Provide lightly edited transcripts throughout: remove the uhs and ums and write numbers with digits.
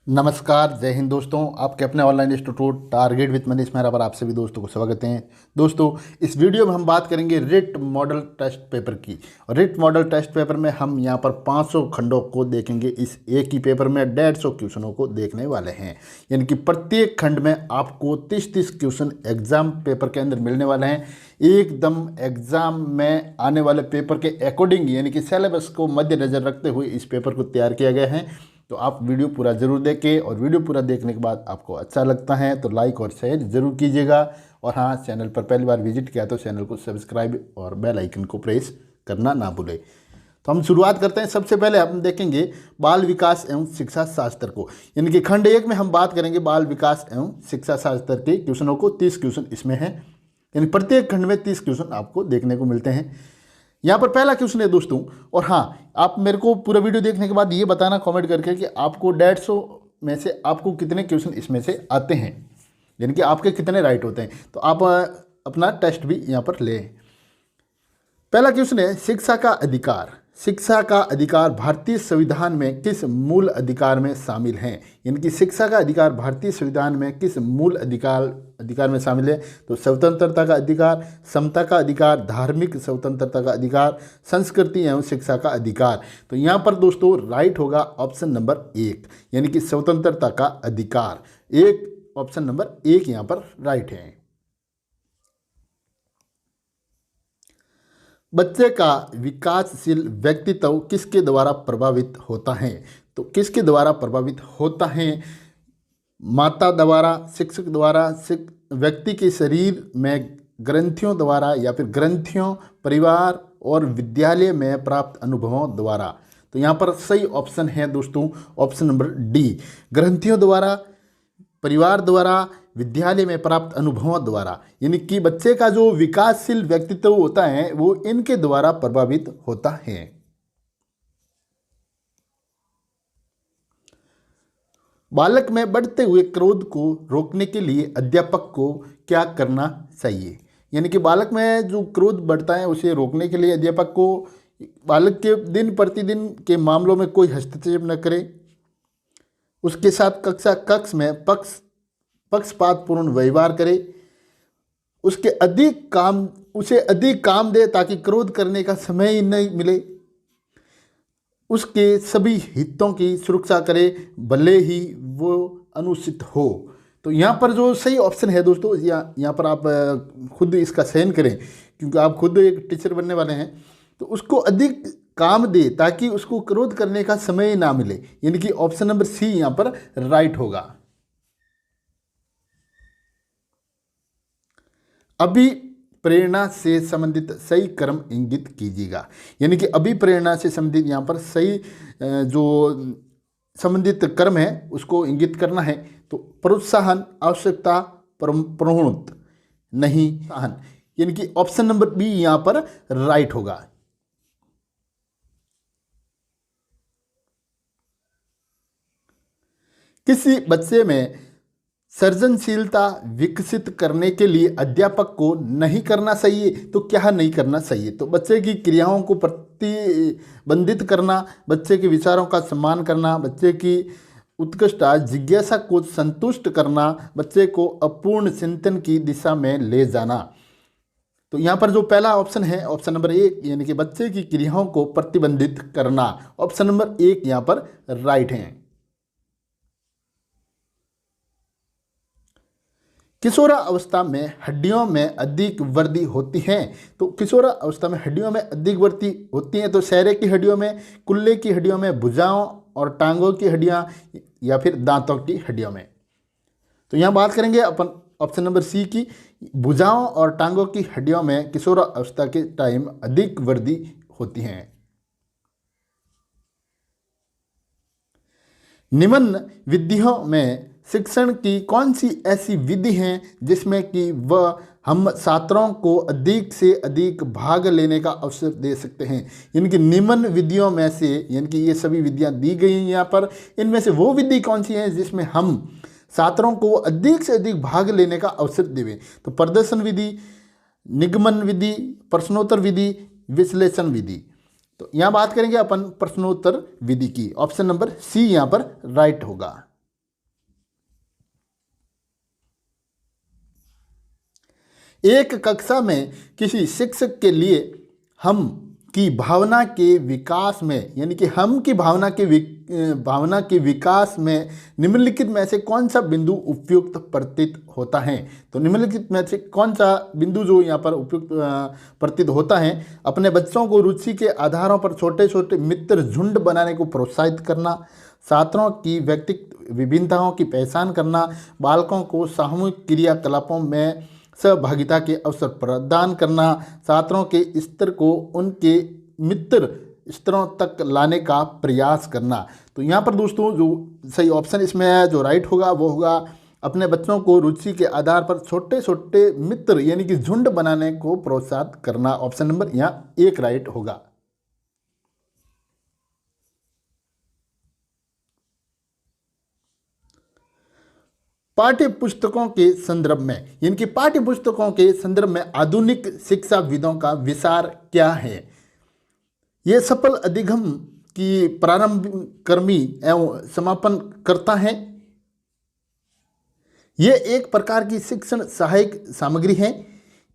नमस्कार, जय हिंद दोस्तों। आपके अपने online institute target with Manish Mehra पर आप सभी दोस्तों को स्वागत है। दोस्तों, इस वीडियो में हम बात करेंगे रिट मॉडल टेस्ट पेपर की। और रिट मॉडल टेस्ट पेपर में हम यहाँ पर 500 खंडों को देखेंगे। इस एक ही पेपर में 150 क्वेश्चनों को देखने वाले हैं, यानी कि प्रत्येक खंड में आपको 30-30 क्वेश्चन एग्जाम पेपर के अंदर मिलने वाले हैं। एकदम एग्जाम में आने वाले पेपर के अकॉर्डिंग, यानी कि सिलेबस को मद्देनजर रखते हुए इस पेपर को तैयार किया गया है। तो आप वीडियो पूरा ज़रूर देखें, और वीडियो पूरा देखने के बाद आपको अच्छा लगता है तो लाइक और शेयर ज़रूर कीजिएगा। और हाँ, चैनल पर पहली बार विजिट किया तो चैनल को सब्सक्राइब और बेल आइकन को प्रेस करना ना भूलें। तो हम शुरुआत करते हैं। सबसे पहले हम देखेंगे बाल विकास एवं शिक्षा शास्त्र को, यानी कि खंड 1 में हम बात करेंगे बाल विकास एवं शिक्षा शास्त्र के क्वेश्चनों को। 30 क्वेश्चन इसमें हैं, यानी प्रत्येक खंड में 30 क्वेश्चन आपको देखने को मिलते हैं। यहाँ पर पहला क्वेश्चन है दोस्तों, और हाँ, आप मेरे को पूरा वीडियो देखने के बाद ये बताना कमेंट करके कि आपको 150 में से आपको कितने क्वेश्चन इसमें से आते हैं, यानी कि आपके कितने राइट होते हैं। तो आप अपना टेस्ट भी यहाँ पर लें। पहला क्वेश्चन है शिक्षा का अधिकार। शिक्षा का अधिकार भारतीय संविधान में किस मूल अधिकार में शामिल है? यानी कि शिक्षा का अधिकार भारतीय संविधान में किस मूल अधिकार में शामिल है? तो स्वतंत्रता का अधिकार, समता का अधिकार, धार्मिक स्वतंत्रता का अधिकार, संस्कृति एवं शिक्षा का अधिकार। तो यहाँ पर दोस्तों राइट होगा ऑप्शन नंबर 1, यानी कि स्वतंत्रता का अधिकार। ऑप्शन नंबर 1 यहाँ पर राइट है। बच्चे का विकासशील व्यक्तित्व किसके द्वारा प्रभावित होता है? तो किसके द्वारा प्रभावित होता है? माता द्वारा, शिक्षक द्वारा, व्यक्ति के शरीर में ग्रंथियों द्वारा, या फिर ग्रंथियों, परिवार और विद्यालय में प्राप्त अनुभवों द्वारा। तो यहाँ पर सही ऑप्शन है दोस्तों ऑप्शन नंबर डी, ग्रंथियों द्वारा, परिवार द्वारा, विद्यालय में प्राप्त अनुभवों द्वारा। यानी कि बच्चे का जो विकासशील व्यक्तित्व होता है वो इनके द्वारा प्रभावित होता है। बालक में बढ़ते हुए क्रोध को रोकने के लिए अध्यापक को क्या करना चाहिए? यानी कि बालक में जो क्रोध बढ़ता है उसे रोकने के लिए अध्यापक को बालक के दिन प्रतिदिन के मामलों में कोई हस्तक्षेप न करे, उसके साथ कक्ष में पक्षपातपूर्ण व्यवहार करे, उसे अधिक काम दे ताकि क्रोध करने का समय ही नहीं मिले, उसके सभी हितों की सुरक्षा करे भले ही वो अनुचित हो। तो यहाँ पर जो सही ऑप्शन है दोस्तों, यहाँ पर आप खुद इसका चयन करें, क्योंकि आप खुद एक टीचर बनने वाले हैं। तो उसको अधिक काम दे ताकि उसको क्रोध करने का समय ना मिले, यानी कि ऑप्शन नंबर सी यहाँ पर राइट होगा। अभिप्रेरणा से संबंधित सही क्रम इंगित कीजिएगा। यानी कि अभिप्रेरणा से संबंधित यहाँ पर सही जो संबंधित क्रम है उसको इंगित करना है। तो प्रोत्साहन, आवश्यकता, प्रोन्नत, नहीं सहन, यानी कि ऑप्शन नंबर बी यहाँ पर राइट होगा। किसी बच्चे में सृजनशीलता विकसित करने के लिए अध्यापक को नहीं करना चाहिए, तो क्या नहीं करना चाहिए? तो बच्चे की क्रियाओं को प्रतिबंधित करना, बच्चे के विचारों का सम्मान करना, बच्चे की उत्कृष्ट जिज्ञासा को संतुष्ट करना, बच्चे को अपूर्ण चिंतन की दिशा में ले जाना। तो यहाँ पर जो पहला ऑप्शन है ऑप्शन नंबर 1, यानी कि बच्चे की क्रियाओं को प्रतिबंधित करना, ऑप्शन नंबर 1 यहाँ पर राइट है। किशोरा अवस्था में हड्डियों में अधिक वृद्धि होती है। तो किशोरा अवस्था में हड्डियों में अधिक वृद्धि होती है, तो चेहरे की हड्डियों में, कुल्ले की हड्डियों में, भुजाओं और टांगों की हड्डियां, या फिर दांतों की हड्डियों में। तो यहाँ बात करेंगे अपन ऑप्शन नंबर सी की, भुजाओं और टांगों की हड्डियों में किशोरा अवस्था के टाइम अधिक वृद्धि होती है। निम्न विधियों में शिक्षण की कौन सी ऐसी विधि है जिसमें कि वह हम छात्रों को अधिक से अधिक भाग लेने का अवसर दे सकते हैं? यानी कि निम्न विधियों में से, यानी कि ये सभी विधियां दी गई हैं यहाँ पर, इनमें से वो विधि कौन सी है जिसमें हम छात्रों को अधिक से अधिक भाग लेने का अवसर देवें? तो प्रदर्शन विधि, निगमन विधि, प्रश्नोत्तर विधि, विश्लेषण विधि। तो यहाँ बात करेंगे अपन प्रश्नोत्तर विधि की, ऑप्शन नंबर सी यहाँ पर राइट होगा। एक कक्षा में किसी शिक्षक के लिए हम की भावना के विकास में, यानी कि हम की भावना के विकास में निम्नलिखित में से कौन सा बिंदु उपयुक्त प्रतीत होता है। तो निम्नलिखित में से कौन सा बिंदु जो यहाँ पर उपयुक्त प्रतीत होता है। अपने बच्चों को रुचि के आधारों पर छोटे छोटे मित्र झुंड बनाने को प्रोत्साहित करना, छात्रों की व्यक्तिगत विभिन्नताओं की पहचान करना, बालकों को सामूहिक क्रियाकलापों में सहभागिता के अवसर प्रदान करना, छात्रों के स्तर को उनके मित्र स्तरों तक लाने का प्रयास करना। तो यहाँ पर दोस्तों जो सही ऑप्शन इसमें है, जो राइट होगा वो होगा अपने बच्चों को रुचि के आधार पर छोटे छोटे मित्र यानी कि झुंड बनाने को प्रोत्साहित करना। ऑप्शन नंबर यहाँ 1 राइट होगा। पाठ्य पुस्तकों के संदर्भ में, यानी कि पाठ्य पुस्तकों के संदर्भ में आधुनिक शिक्षाविदों का विचार क्या है। ये सफल अधिगम की प्रारंभकर्मी एवं समापन करता है। ये एक प्रकार की शिक्षण सहायक सामग्री है।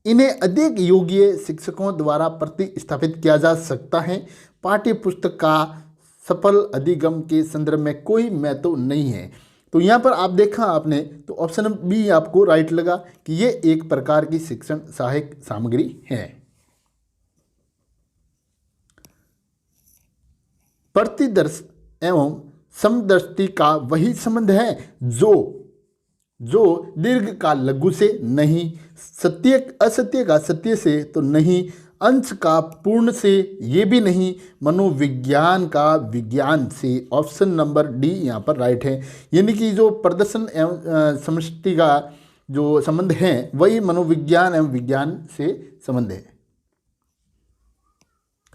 इन्हें अधिक योग्य शिक्षकों द्वारा प्रतिस्थापित किया जा सकता है। पाठ्य पुस्तक का सफल अधिगम के संदर्भ में कोई महत्व नहीं है। तो यहाँ पर आप देखा आपने, तो ऑप्शन बी आपको राइट लगा कि ये एक प्रकार की शिक्षण सहायक सामग्री है। प्रतिदर्श एवं समदृष्टि का वही संबंध है जो दीर्घ का लघु से नहीं, सत्य असत्य का सत्य से तो नहीं, अंश का पूर्ण से ये भी नहीं, मनोविज्ञान का विज्ञान से। ऑप्शन नंबर डी यहाँ पर राइट है। यानी कि जो प्रदर्शन एवं समष्टि का जो संबंध है वही मनोविज्ञान एवं विज्ञान से संबंध है।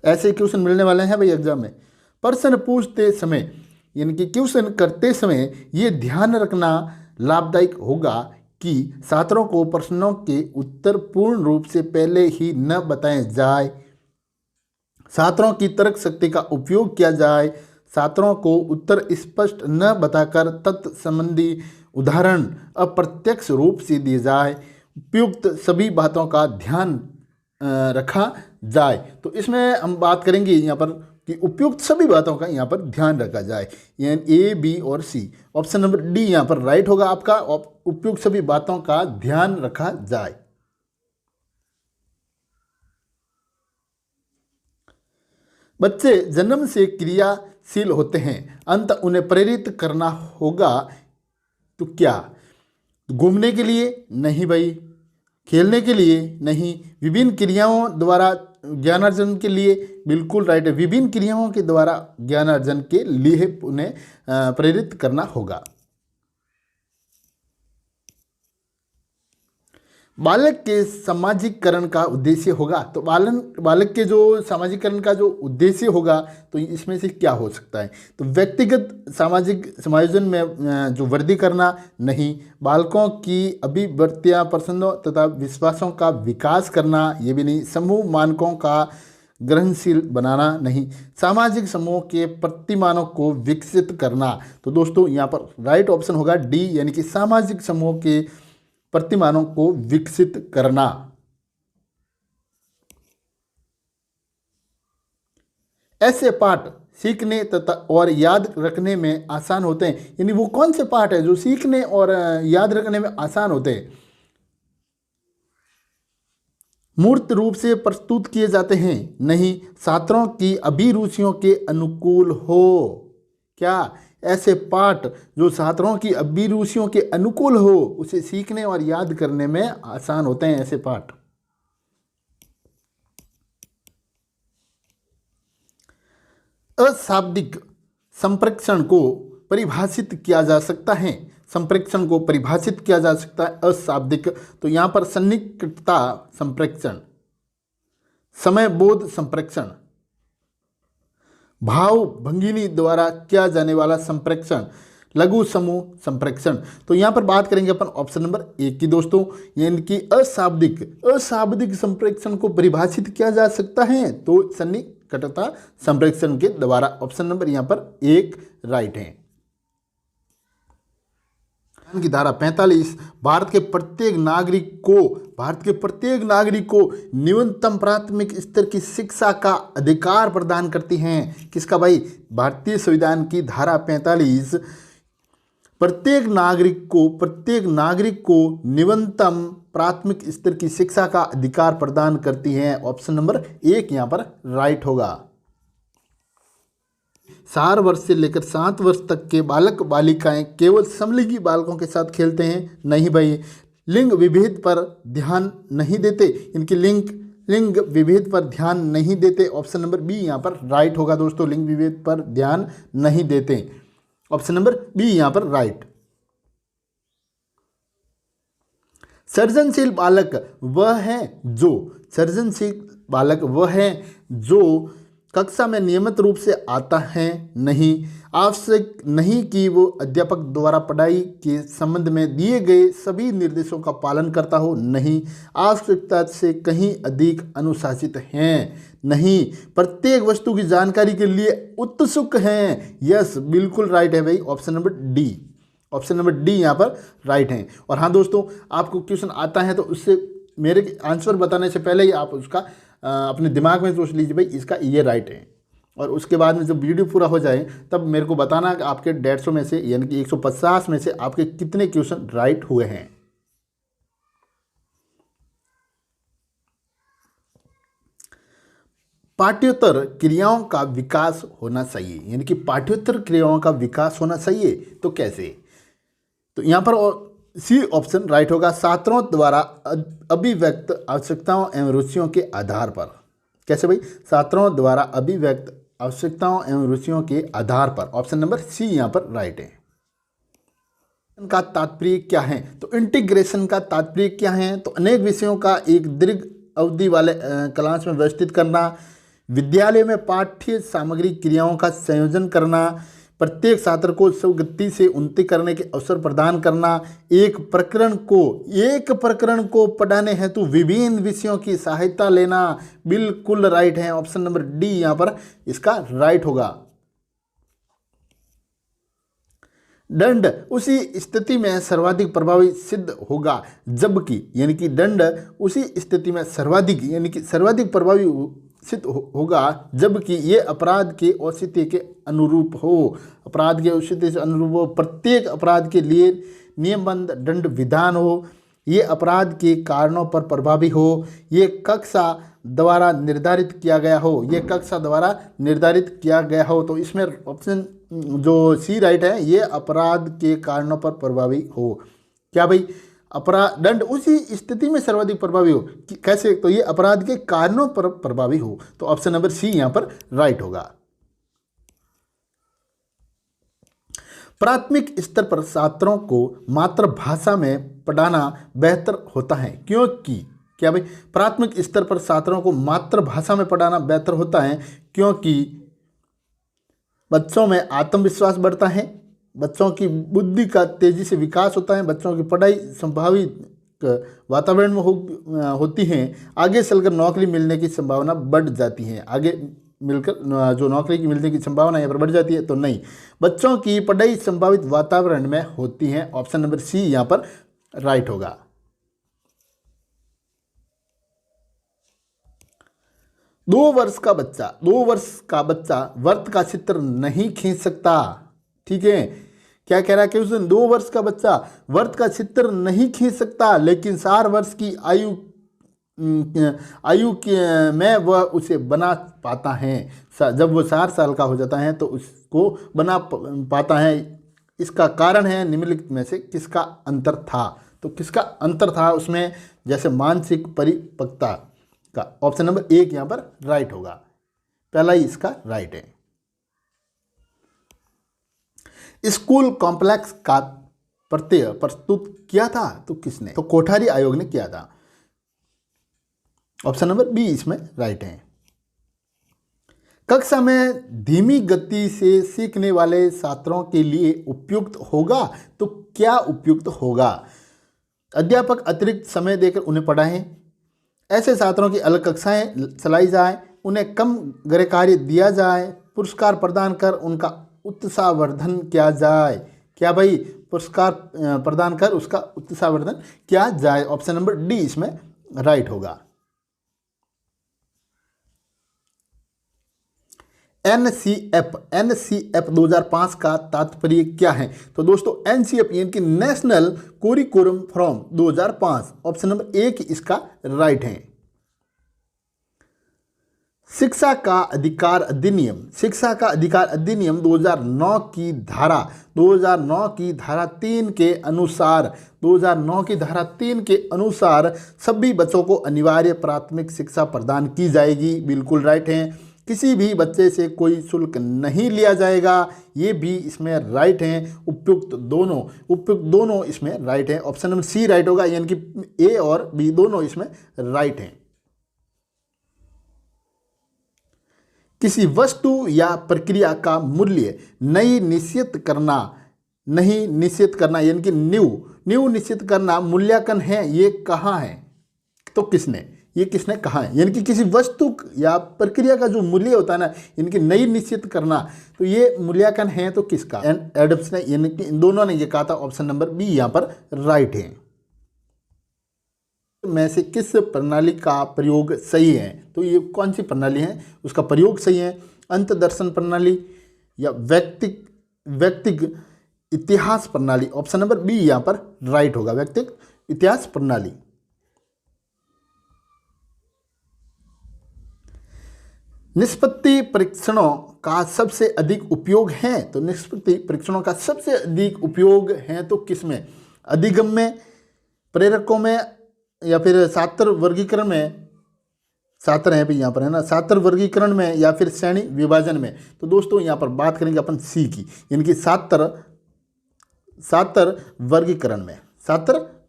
ऐसे क्वेश्चन मिलने वाले हैं भाई एग्जाम में। प्रश्न पूछते समय यानी कि क्वेश्चन करते समय ये ध्यान रखना लाभदायक होगा कि छात्रों को प्रश्नों के उत्तर पूर्ण रूप से पहले ही न बताए जाए, छात्रों की तर्क शक्ति का उपयोग किया जाए, छात्रों को उत्तर स्पष्ट न बताकर तत्संबंधी उदाहरण अप्रत्यक्ष रूप से दिए जाए, उपयुक्त सभी बातों का ध्यान रखा जाए। तो इसमें हम बात करेंगे यहाँ पर कि उपयुक्त सभी बातों का यहाँ पर ध्यान रखा जाए, यानी ए, बी और सी। ऑप्शन नंबर डी यहाँ पर राइट होगा आपका, उपयुक्त सभी बातों का ध्यान रखा जाए। बच्चे जन्म से क्रियाशील होते हैं, अंत उन्हें प्रेरित करना होगा तो क्या? घूमने के लिए नहीं भाई, खेलने के लिए नहीं, विभिन्न क्रियाओं द्वारा ज्ञानार्जन के लिए बिल्कुल राइट है। विभिन्न क्रियाओं के द्वारा ज्ञानार्जन के लिए उन्हें प्रेरित करना होगा। बालक के सामाजिकरण का उद्देश्य होगा, तो बालक के जो सामाजिकरण का जो उद्देश्य होगा तो इसमें से क्या हो सकता है? तो व्यक्तिगत सामाजिक समायोजन में जो वृद्धि करना नहीं, बालकों की अभिवृत्तियां, पसंदों तथा विश्वासों का विकास करना ये भी नहीं, समूह मानकों का ग्रहणशील बनाना नहीं, सामाजिक समूह के प्रतिमानों को विकसित करना। तो दोस्तों यहाँ पर राइट ऑप्शन होगा डी, यानी कि सामाजिक समूह के प्रतिमानों को विकसित करना। ऐसे पाठ सीखने तथा और याद रखने में आसान होते हैं, यानी वो कौन से पाठ है जो सीखने और याद रखने में आसान होते हैं? मूर्त रूप से प्रस्तुत किए जाते हैं नहीं, छात्रों की अभिरुचियों के अनुकूल हो। क्या? ऐसे पाठ जो छात्रों की अभिरुचियों के अनुकूल हो, उसे सीखने और याद करने में आसान होते हैं ऐसे पाठ। अशाब्दिक संप्रेषण को परिभाषित किया जा सकता है, संप्रेषण को परिभाषित किया जा सकता है अशाब्दिक। तो यहाँ पर सन्निकटता संप्रेषण, समयबोध संप्रेषण, भाव भंगिनी द्वारा किया जाने वाला संप्रेषण, लघु समूह संप्रेषण। तो यहाँ पर बात करेंगे अपन ऑप्शन नंबर 1 की दोस्तों, यानी कि अशाब्दिक संप्रेषण को परिभाषित किया जा सकता है तो सन्निकटता संप्रेषण के द्वारा। ऑप्शन नंबर यहाँ पर 1 राइट है। की धारा 45 भारत के प्रत्येक नागरिक को न्यूनतम प्राथमिक स्तर की शिक्षा का अधिकार प्रदान करती हैं। किसका भाई? भारतीय संविधान की धारा 45 प्रत्येक नागरिक को न्यूनतम प्राथमिक स्तर की शिक्षा का अधिकार प्रदान करती हैं। ऑप्शन नंबर 1 यहाँ पर राइट होगा। 4 वर्ष से लेकर 7 वर्ष तक के बालक बालिकाएं केवल समलिंगी बालकों के साथ खेलते हैं। नहीं भाई, लिंग विभेद पर ध्यान नहीं देते, इनकी लिंग विभेद पर ध्यान नहीं देते। ऑप्शन नंबर बी यहाँ पर राइट होगा दोस्तों, लिंग विभेद पर ध्यान नहीं देते। ऑप्शन नंबर बी यहाँ पर राइट। सृजनशील बालक वह है जो कक्षा में नियमित रूप से आता है। नहीं, आवश्यक नहीं कि वो अध्यापक द्वारा पढ़ाई के संबंध में दिए गए सभी निर्देशों का पालन करता हो। नहीं, आवश्यकता से कहीं अधिक अनुशासित हैं। नहीं, प्रत्येक वस्तु की जानकारी के लिए उत्सुक हैं। यस, बिल्कुल राइट है भाई, ऑप्शन नंबर डी यहाँ पर राइट है। और हाँ दोस्तों, आपको क्वेश्चन आता है तो उससे मेरे आंसर बताने से पहले ही आप उसका अपने दिमाग में सोच लीजिए भाई इसका ये राइट है। और उसके बाद में जब वीडियो पूरा हो जाए तब मेरे को बताना कि आपके 150 में से यानी कि 150 में से आपके कितने क्वेश्चन राइट हुए हैं। पाठ्येतर क्रियाओं का विकास होना चाहिए, यानी कि पाठ्येतर क्रियाओं का विकास होना चाहिए। तो कैसे? तो यहाँ पर सी ऑप्शन राइट होगा, छात्रों द्वारा अभिव्यक्त आवश्यकताओं एवं रुचियों के आधार पर। कैसे भाई? छात्रों द्वारा अभिव्यक्त आवश्यकताओं एवं रुचियों के आधार पर। ऑप्शन नंबर सी यहाँ पर राइट है। का तात्पर्य क्या है? तो इंटीग्रेशन का तात्पर्य क्या है? तो अनेक विषयों का एक दीर्घ अवधि वाले क्लास में व्यवस्थित करना, विद्यालय में पाठ्य सामग्री क्रियाओं का संयोजन करना, प्रत्येक छात्र को स्वगति से उन्नति करने के अवसर प्रदान करना, एक प्रकरण को पढ़ाने हेतु विभिन्न विषयों की सहायता लेना। बिल्कुल राइट है, ऑप्शन नंबर डी यहाँ पर इसका राइट होगा। दंड उसी स्थिति में सर्वाधिक प्रभावी सिद्ध होगा जबकि, यानी कि दंड उसी स्थिति में सर्वाधिक प्रभावी सिद्ध होगा जबकि ये अपराध के औचित्य के अनुरूप हो। प्रत्येक अपराध के लिए नियमबद्ध दंड विधान हो, ये अपराध के कारणों पर प्रभावी हो, ये कक्षा द्वारा निर्धारित किया गया हो। तो इसमें ऑप्शन जो सी राइट है, ये अपराध के कारणों पर प्रभावी हो। क्या भाई? अपराध दंड उसी स्थिति में सर्वाधिक प्रभावी हो। कैसे? तो ये अपराध के कारणों पर प्रभावी हो। तो ऑप्शन नंबर सी यहां पर राइट होगा। प्राथमिक स्तर पर छात्रों को मातृभाषा में पढ़ाना बेहतर होता है क्योंकि, क्या भाई? प्राथमिक स्तर पर छात्रों को मातृभाषा में पढ़ाना बेहतर होता है क्योंकि बच्चों में आत्मविश्वास बढ़ता है, बच्चों की बुद्धि का तेजी से विकास होता है, बच्चों की पढ़ाई संभावित वातावरण में होती है, आगे चलकर नौकरी मिलने की संभावना बढ़ जाती है। आगे मिलकर जो नौकरी की मिलने की संभावना यहाँ पर बढ़ जाती है। तो नहीं, बच्चों की पढ़ाई संभावित वातावरण में होती है। ऑप्शन नंबर सी यहाँ पर राइट होगा। दो वर्ष का बच्चा वृत्त का चित्र नहीं खींच सकता। ठीक है, क्या कह रहा है कि उस दिन 2 वर्ष का बच्चा वृत्त का चित्र नहीं खींच सकता, लेकिन 4 वर्ष की आयु में वह उसे बना पाता है। जब वो 4 साल का हो जाता है तो उसको बना पाता है। इसका कारण है निम्नलिखित में से किसका अंतर था? तो किसका अंतर था उसमें? जैसे मानसिक परिपक्वता का। ऑप्शन नंबर 1 यहाँ पर राइट होगा, पहला ही इसका राइट है। स्कूल कॉम्प्लेक्स का प्रत्यय प्रस्तुत किया था तो किसने? तो कोठारी आयोग ने किया था। ऑप्शन नंबर बी इसमें राइट है। कक्षा में धीमी गति से सीखने वाले छात्रों के लिए उपयुक्त होगा तो क्या उपयुक्त होगा? अध्यापक अतिरिक्त समय देकर उन्हें पढ़ाएं, ऐसे छात्रों की अलग कक्षाएं चलाई जाए, उन्हें कम गृह कार्य दिया जाए, पुरस्कार प्रदान कर उनका उत्साहवर्धन किया जाए। क्या भाई? पुरस्कार प्रदान कर उसका उत्साहवर्धन किया जाए। ऑप्शन नंबर डी इसमें राइट होगा। एनसीएफ 2005 का तात्पर्य क्या है? तो दोस्तों एनसीएफ यानी कि national curriculum from 2005, option number A इसका राइट है। शिक्षा का अधिकार अधिनियम 2009 की धारा 3 के अनुसार 2009 की धारा 3 के अनुसार सभी बच्चों को अनिवार्य प्राथमिक शिक्षा प्रदान की जाएगी। बिल्कुल राइट है। किसी भी बच्चे से कोई शुल्क नहीं लिया जाएगा, ये भी इसमें राइट है। उपयुक्त दोनों इसमें राइट है। ऑप्शन नंबर सी राइट होगा, यानी कि ए और बी दोनों इसमें राइट हैं। किसी वस्तु या प्रक्रिया का मूल्य नहीं निश्चित करना यानी कि न्यू निश्चित करना मूल्यांकन है, ये कहाँ है? तो किसने कहा है? यानी कि किसी वस्तु या प्रक्रिया का जो मूल्य होता है ना, यानी कि नई निश्चित करना, तो ये मूल्यांकन है तो किसका? एडम्स ने, यानी कि इन दोनों ने ये कहा था। ऑप्शन नंबर बी यहाँ पर राइट है। में से किस प्रणाली का प्रयोग सही है? तो ये कौन सी प्रणाली है उसका प्रयोग सही है? अंतदर्शन प्रणाली या व्यक्तिक इतिहास प्रणाली? ऑप्शन नंबर बी यहाँ पर राइट होगा, व्यक्तिक इतिहास प्रणाली। निष्पत्ति परीक्षणों का सबसे अधिक उपयोग है? तो निष्पत्ति परीक्षणों का सबसे अधिक उपयोग है तो किसमें? अधिगम में, प्रेरकों में, या फिर सातर वर्गीकरण में? सातर है भी यहाँ पर, है ना, सातर वर्गीकरण में या फिर श्रेणी विभाजन में? तो दोस्तों यहाँ पर बात करेंगे अपन सी की, यानी कि सातर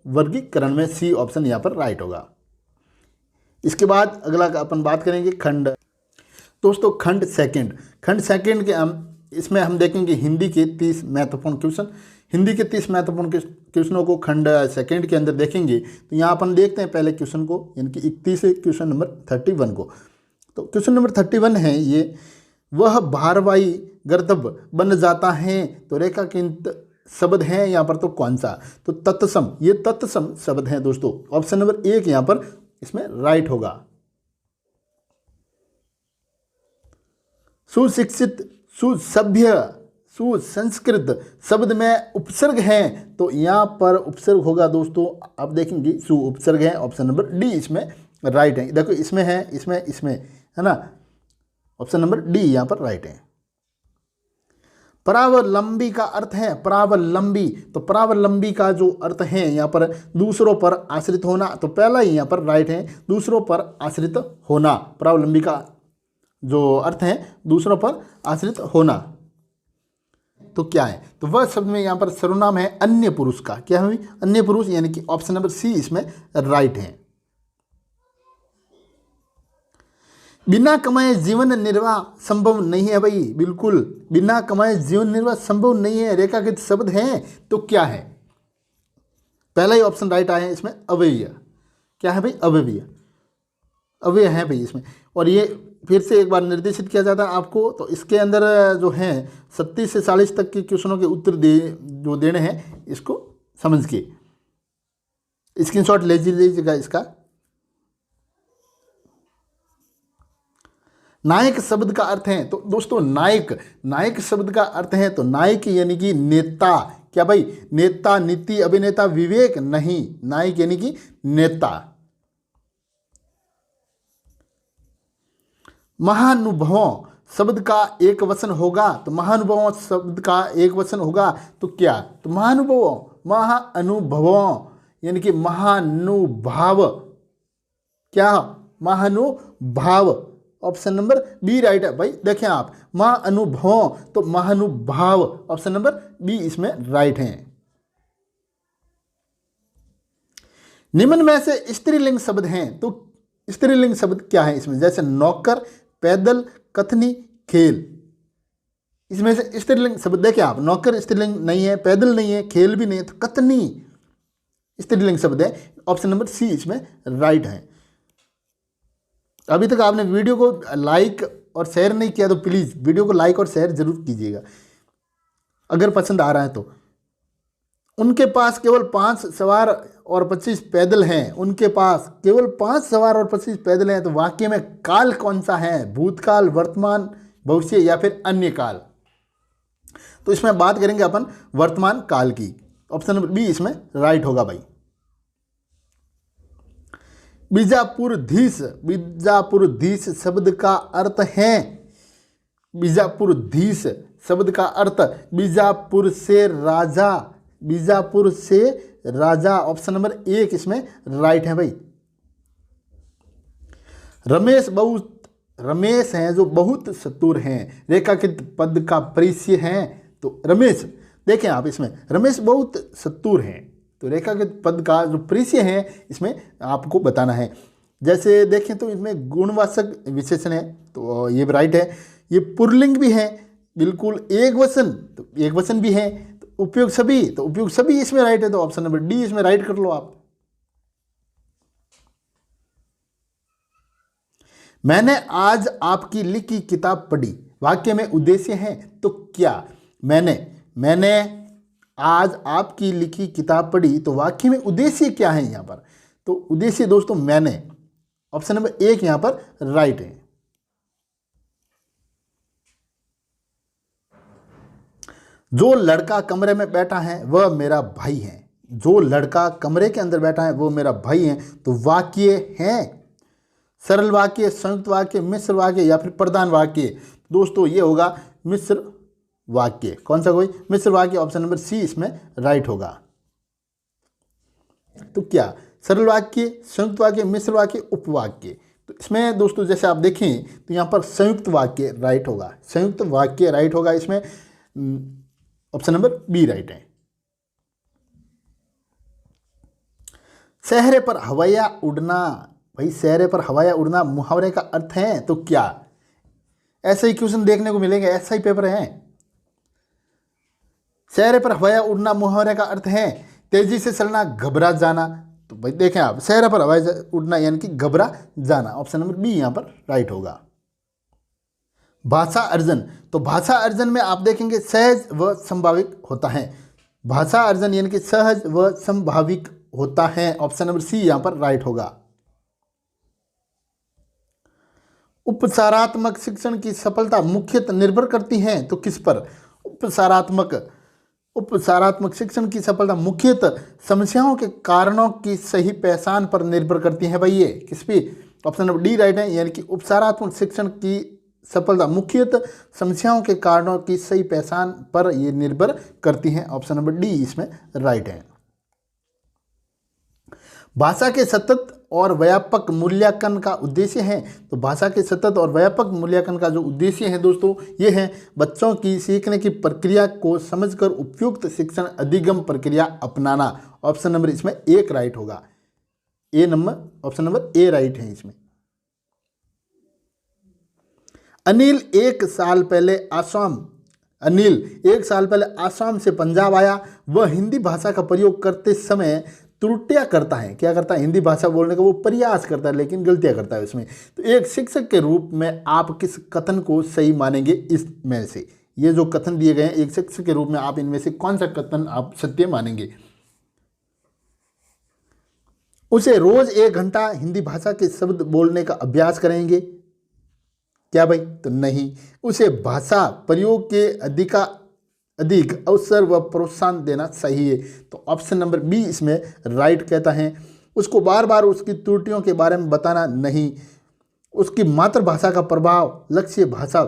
वर्गीकरण में सी ऑप्शन यहाँ पर राइट होगा। इसके बाद अगला अपन बात करेंगे खंड। दोस्तों खंड सेकंड के इसमें हम देखेंगे हिंदी के 30 महत्वपूर्ण क्वेश्चन। हिंदी के 30 महत्वपूर्ण क्वेश्चनों को खंड सेकंड के अंदर देखेंगे। तो यहाँ अपन देखते हैं पहले क्वेश्चन को, यानी कि 31 से क्वेश्चन नंबर 31 को। तो क्वेश्चन नंबर 31 है ये, वह भारवाही गर्दभ बन जाता है, तो रेखांकित शब्द है यहाँ पर तो कौन सा? तो तत्सम, ये तत्सम शब्द है दोस्तों। ऑप्शन नंबर 1 यहाँ पर इसमें राइट होगा। सुशिक्षित, सुसभ्य, सुसंस्कृत शब्द में उपसर्ग है, तो यहाँ पर उपसर्ग होगा दोस्तों, आप देखेंगे सु उपसर्ग है। ऑप्शन नंबर डी इसमें राइट है। देखो इसमें है, इसमें है ना, ऑप्शन नंबर डी यहाँ पर राइट है। परावलंबी का अर्थ है, परावलंबी, तो परावलंबी का जो अर्थ है यहाँ पर दूसरों पर आश्रित होना, तो पहला ही यहाँ पर राइट है, दूसरों पर आश्रित होना। परावलंबी का जो अर्थ है दूसरों पर आश्रित होना, तो क्या है? तो वह शब्द में यहाँ पर सर्वनाम है अन्य पुरुष का। क्या है? अन्य पुरुष, यानी कि ऑप्शन नंबर सी इसमें राइट है। बिना कमाए जीवन निर्वाह संभव नहीं है भाई, बिल्कुल बिना कमाए जीवन निर्वाह संभव नहीं है। रेखांकित शब्द है तो क्या है? पहला ही ऑप्शन राइट आया है इसमें, अव्यय। क्या है भाई? अव्यय है भाई इसमें। और ये फिर से एक बार निर्देशित किया जाता है आपको, तो इसके अंदर जो है 37 से 40 तक के क्वेश्चनों के उत्तर जो देने हैं, इसको समझ के स्क्रीनशॉट ले लीजिएगा इसका। नायक शब्द का अर्थ है, तो दोस्तों नायक शब्द का अर्थ है तो नायक यानी कि नेता। क्या भाई? नेता, नीति, अभिनेता, विवेक नहीं, नायक यानी कि नेता। महानुभवों शब्द का एक वचन होगा, तो महानुभवों शब्द का एक वचन होगा तो क्या? तो महाअनुभवों यानी कि महानुभाव। क्या? महानुभाव। ऑप्शन नंबर बी राइट है भाई। देखें आप, महाअनुभवों तो महानुभाव, ऑप्शन नंबर बी इसमें राइट है। निम्न में से स्त्रीलिंग शब्द हैं, तो स्त्रीलिंग शब्द क्या है इसमें? जैसे नौकर, पैदल, कथनी, खेल। इसमें से स्त्रीलिंग शब्द देखिए आप, नौकर स्त्रीलिंग नहीं है, पैदल नहीं है, खेल भी नहीं है, तो कथनी स्त्रीलिंग शब्द है। ऑप्शन नंबर सी इसमें राइट है। अभी तक आपने वीडियो को लाइक और शेयर नहीं किया तो प्लीज़ वीडियो को लाइक और शेयर जरूर कीजिएगा, अगर पसंद आ रहा है तो। उनके पास केवल 5 सवार और 25 पैदल हैं। उनके पास केवल 5 सवार और 25 पैदल हैं। तो वाक्य में काल कौन सा है? भूतकाल, वर्तमान, भविष्य या फिर अन्य काल? तो इसमें बात करेंगे अपन वर्तमान काल की। ऑप्शन नंबर बी इसमें राइट होगा भाई। बीजापुरधीश, बीजापुरधीश शब्द का अर्थ है, बीजापुरधीश शब्द का अर्थ बीजापुर से राजा, बीजापुर से राजा। ऑप्शन नंबर एक इसमें राइट है भाई। रमेश हैं जो बहुत चतुर हैं, रेखाकृत पद का परिचय है। तो रमेश, देखें आप इसमें रमेश बहुत चतुर हैं, तो रेखाकृत पद का जो परिचय है इसमें आपको बताना है। जैसे देखें तो इसमें गुणवाचक विशेषण है, तो ये राइट है। ये पुल्लिंग भी है, बिल्कुल एक वचन, तो एक वचन भी है। तो उपयोग सभी, तो उपयोग सभी इसमें राइट है। तो ऑप्शन नंबर डी इसमें राइट कर लो आप। मैंने आज आपकी लिखी किताब पढ़ी, वाक्य में उद्देश्य है तो क्या? मैंने आज आपकी लिखी किताब पढ़ी, तो वाक्य में उद्देश्य क्या है यहां पर? तो उद्देश्य दोस्तों मैंने, ऑप्शन नंबर एक यहां पर राइट है। जो लड़का कमरे में बैठा है वह मेरा भाई है, जो लड़का कमरे के अंदर बैठा है वो मेरा भाई है। तो वाक्य है सरल वाक्य, संयुक्त वाक्य, मिश्र वाक्य या फिर प्रधान वाक्य? दोस्तों ये होगा मिश्र वाक्य। कौन सा? कोई मिश्र वाक्य। ऑप्शन नंबर सी इसमें राइट होगा। तो क्या सरल वाक्य, संयुक्त वाक्य, मिश्र वाक्य, उपवाक्य? तो इसमें दोस्तों जैसे आप देखें तो यहाँ पर संयुक्त वाक्य राइट होगा, संयुक्त वाक्य राइट होगा इसमें। ऑप्शन नंबर बी राइट है। चेहरे पर हवाया उड़ना, भाई चेहरे पर हवाया उड़ना मुहावरे का अर्थ है तो क्या? ऐसे ही क्वेश्चन देखने को मिलेंगे, ऐसा ही पेपर है। चेहरे पर हवाया उड़ना मुहावरे का अर्थ है तेजी से चलना, घबरा जाना। तो भाई देखें आप, चेहरे पर हवाया उड़ना यानी कि घबरा जाना। ऑप्शन नंबर बी यहां पर राइट होगा। भाषा अर्जन, तो भाषा अर्जन में आप देखेंगे सहज व संभाविक होता है। भाषा अर्जन यानी कि सहज व संभाविक होता है। ऑप्शन नंबर सी यहां पर राइट होगा। उपचारात्मक शिक्षण की सफलता मुख्यतः निर्भर करती है तो किस पर? उपचारात्मक शिक्षण की सफलता मुख्यतः समस्याओं के कारणों की सही पहचान पर निर्भर करती है। भाई ये किस पे? ऑप्शन नंबर डी राइट है। यानी कि उपचारात्मक शिक्षण की सफलता मुख्यतः समस्याओं के कारणों की सही पहचान पर यह निर्भर करती है। ऑप्शन नंबर डी इसमें राइट है। भाषा के सतत और व्यापक मूल्यांकन का उद्देश्य है, तो भाषा के सतत और व्यापक मूल्यांकन का जो उद्देश्य है दोस्तों ये है बच्चों की सीखने की प्रक्रिया को समझकर उपयुक्त शिक्षण अधिगम प्रक्रिया अपनाना। ऑप्शन नंबर इसमें एक राइट होगा। ऑप्शन नंबर ए राइट है इसमें। अनिल एक साल पहले आसाम से पंजाब आया। वह हिंदी भाषा का प्रयोग करते समय त्रुटियां करता है। क्या करता है? हिंदी भाषा बोलने का वो प्रयास करता है लेकिन गलतियां करता है उसमें। तो एक शिक्षक के रूप में आप किस कथन को सही मानेंगे इसमें से? ये जो कथन दिए गए हैं एक शिक्षक के रूप में आप इनमें से कौन सा कथन आप सत्य मानेंगे? उसे रोज 1 घंटा हिंदी भाषा के शब्द बोलने का अभ्यास करेंगे क्या भाई? तो नहीं। उसे भाषा प्रयोग के अधिक अवसर व प्रोत्साहन देना चाहिए। तो ऑप्शन नंबर बी इसमें राइट कहता है। उसको बार बार उसकी त्रुटियों के बारे में बताना नहीं। उसकी मातृभाषा का प्रभाव लक्ष्य भाषा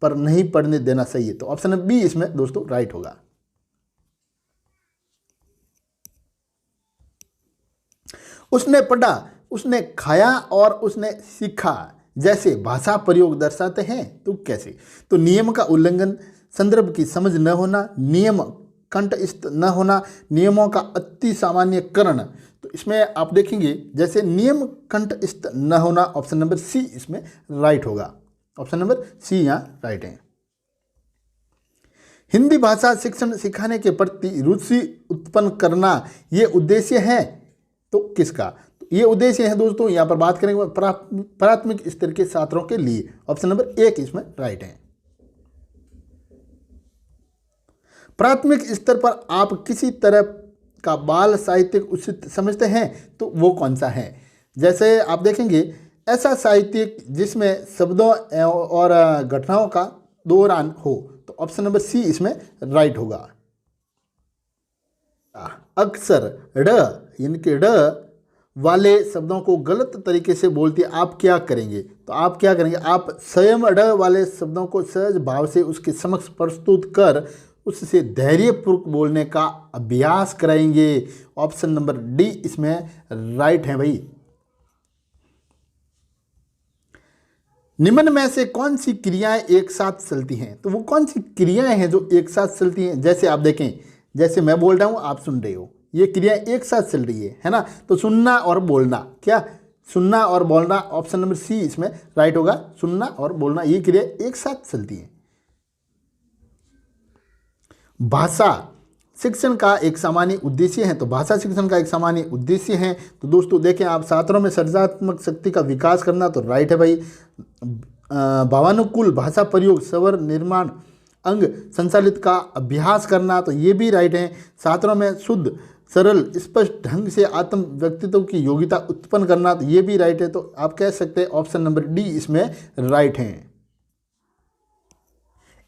पर नहीं पड़ने देना चाहिए। तो ऑप्शन नंबर बी इसमें दोस्तों राइट होगा। उसने पढ़ा, उसने खाया और उसने सीखा जैसे भाषा प्रयोग दर्शाते हैं तो कैसे? तो नियम का उल्लंघन, संदर्भ की समझ न होना, नियम कंठस्थ न होना, नियमों का अति सामान्यकरण। तो इसमें आप देखेंगे जैसे नियम कंठस्थ न होना। ऑप्शन नंबर सी इसमें राइट होगा। ऑप्शन नंबर सी यहाँ राइट है। हिंदी भाषा शिक्षण सिखाने के प्रति रुचि उत्पन्न करना ये उद्देश्य है तो किसका? ये उद्देश्य है दोस्तों यहाँ पर बात करेंगे प्राथमिक स्तर के छात्रों के लिए। ऑप्शन नंबर एक इसमें राइट है। प्राथमिक स्तर पर आप किसी तरह का बाल साहित्य उचित समझते हैं तो वो कौन सा है? जैसे आप देखेंगे ऐसा साहित्यिक जिसमें शब्दों और घटनाओं का दौरान हो, तो ऑप्शन नंबर सी इसमें राइट होगा। अक्सर ड यानी कि ड वाले शब्दों को गलत तरीके से बोलती है, आप क्या करेंगे? तो आप क्या करेंगे, आप स्वयं ड वाले शब्दों को सहज भाव से उसके समक्ष प्रस्तुत कर उससे धैर्यपूर्वक बोलने का अभ्यास कराएंगे। ऑप्शन नंबर डी इसमें राइट है भाई। निम्न में से कौन सी क्रियाएं एक साथ चलती हैं? तो वो कौन सी क्रियाएं हैं जो एक साथ चलती हैं? जैसे आप देखें, जैसे मैं बोल रहा हूं आप सुन रहे हो, ये क्रिया एक साथ चल रही है ना? तो सुनना और बोलना, क्या सुनना और बोलना, ऑप्शन नंबर सी इसमें राइट होगा। सुनना और बोलना ये क्रिया एक साथ चलती है। भाषा शिक्षण का एक सामान्य उद्देश्य है, तो भाषा शिक्षण का एक सामान्य उद्देश्य है। तो दोस्तों देखें आप, छात्रों में सृजनात्मक शक्ति का विकास करना, तो राइट है भाई। भावानुकूल भाषा प्रयोग, स्वर निर्माण अंग संचालित का अभ्यास करना, तो ये भी राइट है। छात्रों में शुद्ध सरल स्पष्ट ढंग से आत्म व्यक्तित्व की योग्यता उत्पन्न करना, तो ये भी राइट है। तो आप कह सकते हैं ऑप्शन नंबर डी इसमें राइट है।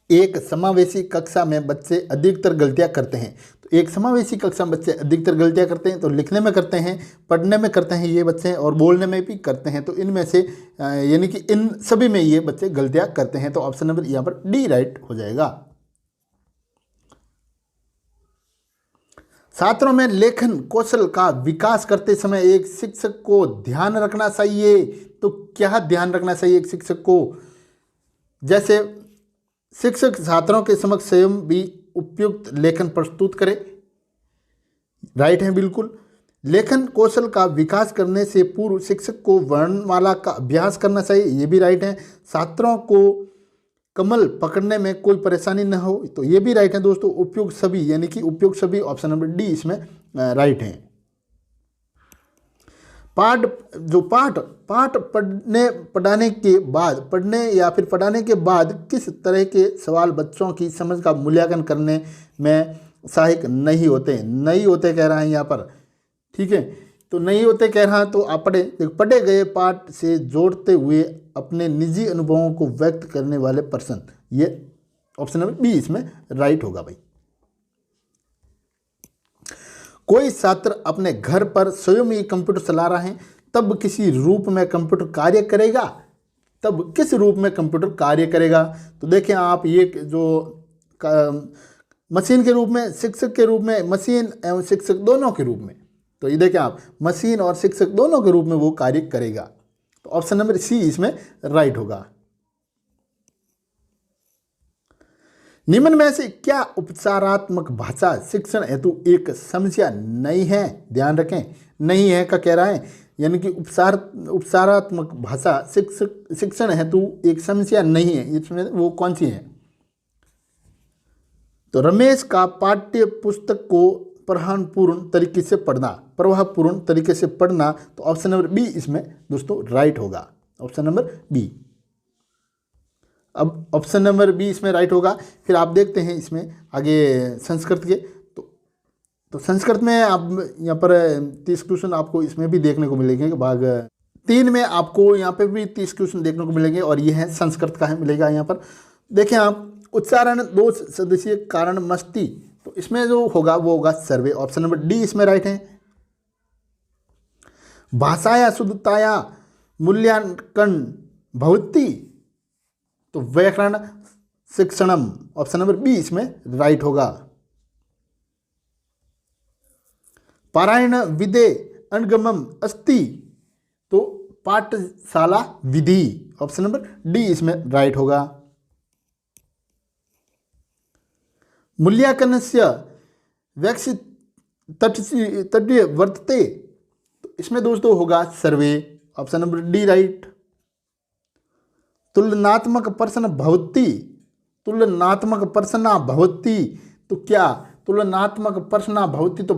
एक समावेशी कक्षा में बच्चे अधिकतर गलतियां करते हैं, तो एक समावेशी कक्षा में बच्चे अधिकतर गलतियां करते हैं, तो लिखने में करते हैं, पढ़ने में करते हैं ये बच्चे, और बोलने में भी करते हैं। तो इनमें से यानी कि इन सभी में ये बच्चे गलतियां करते हैं, तो ऑप्शन नंबर यहाँ पर डी राइट हो जाएगा। छात्रों में लेखन कौशल का विकास करते समय एक शिक्षक को ध्यान रखना चाहिए, तो क्या ध्यान रखना चाहिए एक शिक्षक को? जैसे शिक्षक छात्रों के समक्ष स्वयं भी उपयुक्त लेखन प्रस्तुत करे, राइट है बिल्कुल। लेखन कौशल का विकास करने से पूर्व शिक्षक को वर्णमाला का अभ्यास करना चाहिए, ये भी राइट है। छात्रों को कमल पकड़ने में कोई परेशानी न हो, तो ये भी राइट है दोस्तों। उपयुक्त सभी यानी कि उपयुक्त सभी, ऑप्शन नंबर डी इसमें राइट है। पाठ पढ़ने के बाद किस तरह के सवाल बच्चों की समझ का मूल्यांकन करने में सहायक नहीं होते कह रहा है यहाँ पर, ठीक है। तो नहीं होते कह रहा है, तो आप पढ़े गए पाठ से जोड़ते हुए अपने निजी अनुभवों को व्यक्त करने वाले पर्सन, ये ऑप्शन नंबर बी इसमें राइट होगा भाई। कोई छात्र अपने घर पर स्वयं ही कंप्यूटर चला रहा है, तब किसी रूप में कंप्यूटर कार्य करेगा, तब किस रूप में कंप्यूटर कार्य करेगा? तो देखें आप, ये जो मशीन के रूप में, शिक्षक के रूप में, मशीन एवं शिक्षक दोनों के रूप में, तो ये देखें आप, मशीन और शिक्षक दोनों के रूप में वो कार्य करेगा, तो ऑप्शन नंबर सी इसमें राइट होगा। निम्न में से क्या उपचारात्मक भाषा शिक्षण हेतु एक समस्या नहीं है? ध्यान रखें, नहीं है का कह रहा है, यानी कि उपचारात्मक भाषा शिक्षण हेतु एक समस्या नहीं है, इसमें वो कौन सी है? तो रमेश का पाठ्य पुस्तक को प्रभावपूर्ण तरीके से पढ़ना, तो ऑप्शन नंबर बी इसमें दोस्तों राइट होगा, ऑप्शन नंबर बी। अब ऑप्शन नंबर बी इसमें राइट होगा। फिर आप देखते हैं इसमें आगे संस्कृत के, तो संस्कृत में आप यहाँ पर 30 क्वेश्चन आपको इसमें भी देखने को मिलेंगे। भाग 3 में आपको यहाँ पे भी 30 क्वेश्चन देखने को मिलेंगे, और ये है संस्कृत का है, मिलेगा यहाँ पर। देखें आप, उच्चारण दोष सदस्यीय कारण मस्ती, तो इसमें जो होगा वो होगा सर्वे, ऑप्शन नंबर डी इसमें राइट है। भाषाया शुद्धताया मूल्यांकन भवति, तो व्याकरण शिक्षणम, ऑप्शन नंबर बी इसमें राइट होगा। पारायण विदे अनुगमम अस्ति, तो पाठशाला विधि, ऑप्शन नंबर डी इसमें राइट होगा। मूल्यांकनस्य वैक्षित तटीय वर्तते, तो इसमें दोस्तों होगा सर्वे, ऑप्शन नंबर डी राइट। तुलनात्मक प्रश्न भवति, तो क्या तुलनात्मक प्रश्न भवति, तो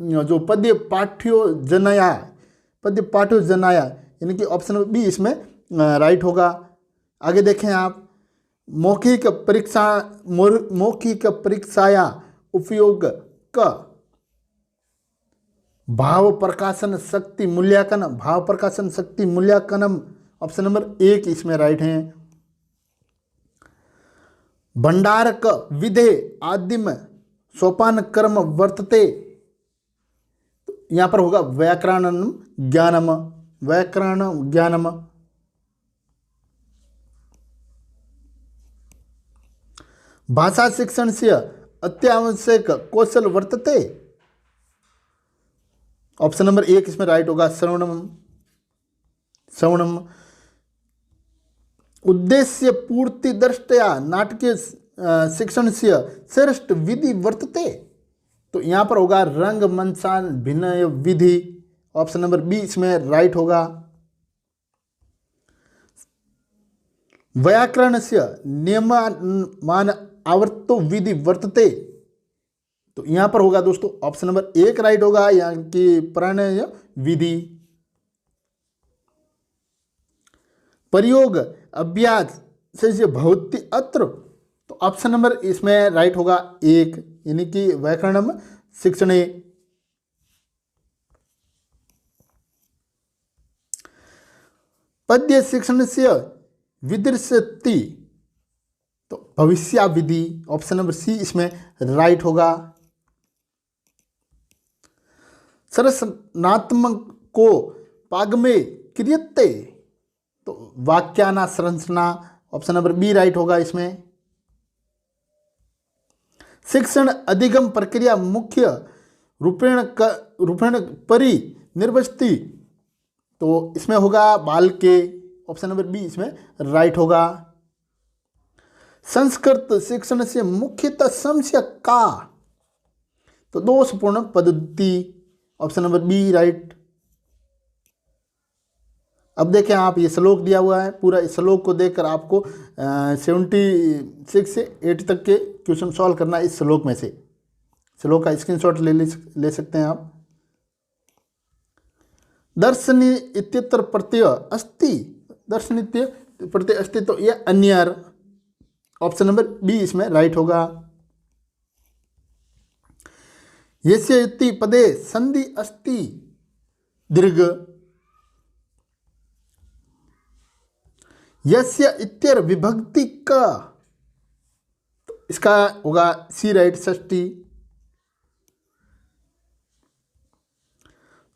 जो पद्य पाठ्यो जनाया यानी कि ऑप्शन नंबर बी इसमें राइट होगा। आगे देखें आप, मौखिक परीक्षाया उपयोग क भाव प्रकाशन शक्ति मूल्यांकन, भाव प्रकाशन शक्ति मूल्यांकनम, ऑप्शन नंबर 1 इसमें राइट है। भंडारक विधे आदिम सोपान कर्म वर्तते, तो यहां पर होगा व्याकरणम ज्ञानम, व्याकरण ज्ञानम। भाषा शिक्षण से अत्यावश्यक कौशल वर्तते, ऑप्शन नंबर 1 इसमें राइट होगा श्रवणम, श्रवणम। उद्देश्य पूर्ति दृष्टया नाटकीय शिक्षण से श्रेष्ठ विधि वर्तते, तो यहाँ पर होगा रंगमंचान भिनय विधि, ऑप्शन नंबर बी इसमें राइट होगा। व्याकरण से नियमान आवर्तो विधि वर्तते, तो यहाँ पर होगा दोस्तों ऑप्शन नंबर 1 राइट होगा, यहाँ की प्रणय विधि। प्रयोग अभ्यास से भवति अत्र, तो ऑप्शन नंबर इसमें राइट होगा 1, यानी कि व्याकरणम शिक्षणे। पद्य शिक्षण से विदृश्यति, तो भविष्य विधि, ऑप्शन नंबर सी इसमें राइट होगा। सरसनात्मक को पागमे क्रियते, तो वाक्याना संरचना, ऑप्शन नंबर बी राइट होगा इसमें। शिक्षण अधिगम प्रक्रिया मुख्य रूपेण परि निर्वस्ति, तो इसमें होगा बाल के, ऑप्शन नंबर बी इसमें राइट होगा। संस्कृत शिक्षण से मुख्यतः समस्या का, तो दोषपूर्ण पद्धति, ऑप्शन नंबर बी राइट। अब देखें आप, ये श्लोक दिया हुआ है, पूरा इस श्लोक को देखकर आपको 76 से 80 तक के क्वेश्चन सॉल्व करना है। इस श्लोक में से श्लोक का स्क्रीनशॉट ले सकते हैं आप। दर्शनी इत्यत्र प्रत्यय अस्ति, दर्शनी प्रत्यय अस्ति, तो ये अन्यर, ऑप्शन नंबर बी इसमें राइट होगा। यस्य इति पदे संधि अस्ति दीर्घ, यस्य इत्यर विभक्ति का, तो इसका होगा सी राइट षष्ठी।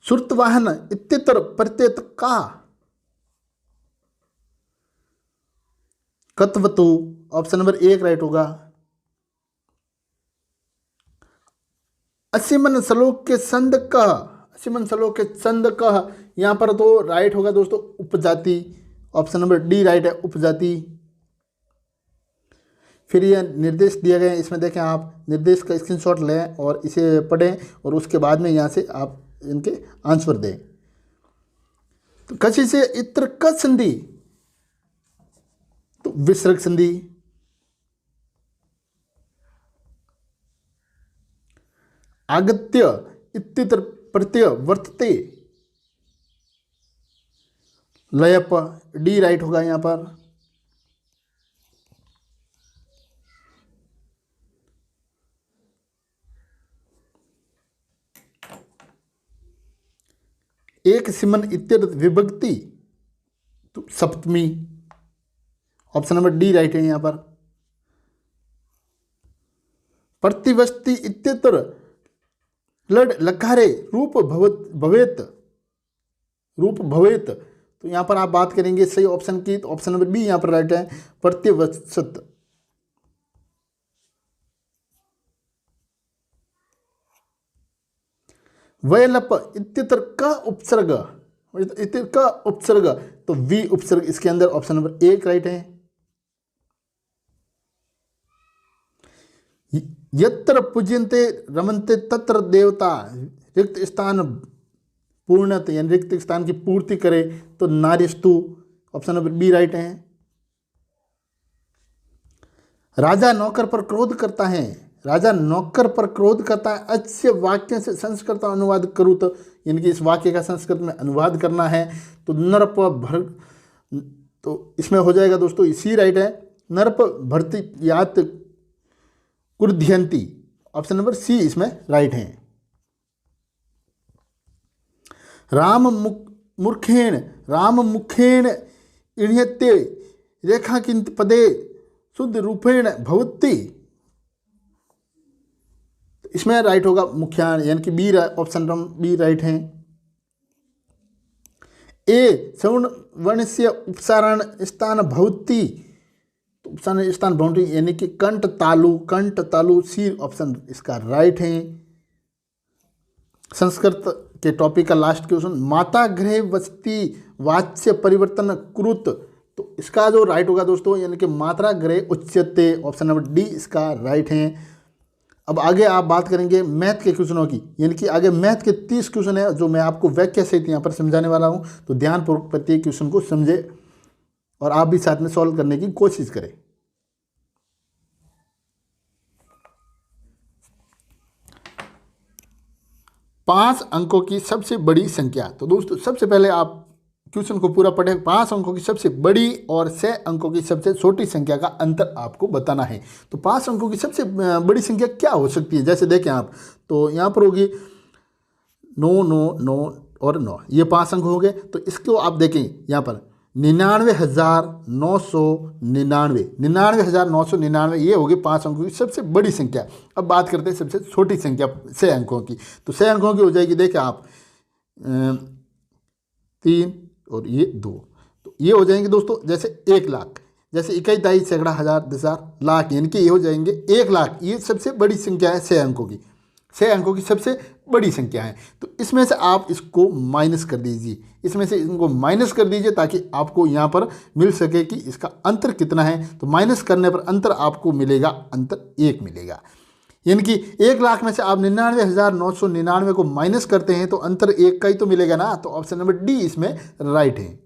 श्रुतवाहन इत्यत्र प्रत्यय का, कत्वतु, ऑप्शन नंबर 1 राइट होगा। असीमन श्लोक के संद कह, असीमन श्लोक के संद कह, यहां पर तो राइट होगा दोस्तों उपजाति, ऑप्शन नंबर डी राइट है उपजाति। फिर ये निर्देश दिए गए हैं, इसमें देखें आप, निर्देश का स्क्रीनशॉट लें और इसे पढ़ें और उसके बाद में यहाँ से आप इनके आंसर दें। तो कशी से इत्र क संधि, तो विसर्ग संधि। आगत्य इत्यत्र प्रत्यय वर्तते, लयप, डी राइट होगा यहां पर। एक सिमन इत्यर्थ विभक्ति, तो सप्तमी, ऑप्शन नंबर डी राइट है यहां पर। प्रतिवस्ति इत्यत्र लड लकारे रूप भवेत, रूप भवेत, तो यहां पर आप बात करेंगे सही ऑप्शन की, तो ऑप्शन नंबर बी यहां पर राइट है प्रतिवत्सत। वयलप इत्यत्र का उपसर्ग, इत्यत्र का उपसर्ग, तो वी उपसर्ग इसके अंदर, ऑप्शन नंबर 1 राइट है। यत्र पूज्यन्ते रमन्ते तत्र देवता, रिक्त स्थान पूर्णत, यानी रिक्त स्थान की पूर्ति करे, तो नार्यस्तु, ऑप्शन नंबर बी राइट है। राजा नौकर पर क्रोध करता है, राजा नौकर पर क्रोध करता है, अच्छे वाक्य से संस्कृत अनुवाद करूँ, तो यानी कि इस वाक्य का संस्कृत में अनुवाद करना है, तो नरप भर, तो इसमें हो जाएगा दोस्तों इसी राइट है। नरप भर्ती यात कुर्ध्यंती, ऑप्शन नंबर सी इसमें राइट है। राम मुखेण इण्यते रेखांकित पदे शुद्ध रूपेण भवति। इसमें राइट होगा मुख्यान, यानी कि B, option number B right है। ए सवर्ण वर्ण से उपसारण स्थान भवति, तो उपसारण स्थान भवति यानी कि कंठ तालु सी, ऑप्शन इसका राइट है। संस्कृत के टॉपिक का लास्ट क्वेश्चन, माता गृह वसति वाच्य परिवर्तन कुरुत, तो इसका जो राइट होगा दोस्तों यानी कि मात्रा गृह उच्यते, ऑप्शन नंबर डी इसका राइट है। अब आगे आप बात करेंगे मैथ के क्वेश्चनों की, यानी कि आगे मैथ के 30 क्वेश्चन है जो मैं आपको व्याख्या सहित यहाँ पर समझाने वाला हूँ, तो ध्यानपूर्वक प्रत्येक क्वेश्चन को समझे और आप भी साथ में सॉल्व करने की कोशिश करें। पांच अंकों की सबसे बड़ी संख्या, तो दोस्तों सबसे पहले आप क्वेश्चन को पूरा पढ़ें। 5 अंकों की सबसे बड़ी और 6 अंकों की सबसे छोटी संख्या का अंतर आपको बताना है। तो 5 अंकों की सबसे बड़ी संख्या क्या हो सकती है, जैसे देखें आप, तो यहाँ पर होगी 9 9 9 और 9, ये 5 अंक हो गए। तो इसको आप देखें यहाँ पर 99,999, 99,999 ये होगी 5 अंकों की सबसे बड़ी संख्या। अब बात करते हैं सबसे छोटी संख्या 6 अंकों की, तो 6 अंकों की हो जाएगी, देखें आप 3 और ये 2, तो ये हो जाएंगे दोस्तों जैसे 1 लाख, जैसे 21 22 सैकड़ा हज़ार 10,000 लाख, यानी कि ये हो जाएंगे 1 लाख। ये सबसे बड़ी संख्या है 6 अंकों की, 6 अंकों की सबसे बड़ी संख्या है। तो इसमें से आप इसको माइनस कर दीजिए, इसमें से इनको माइनस कर दीजिए ताकि आपको यहाँ पर मिल सके कि इसका अंतर कितना है। तो माइनस करने पर अंतर आपको मिलेगा, अंतर 1 मिलेगा, यानी कि 1 लाख में से आप 99,999 को माइनस करते हैं तो अंतर 1 का ही तो मिलेगा ना। तो ऑप्शन नंबर डी इसमें राइट है,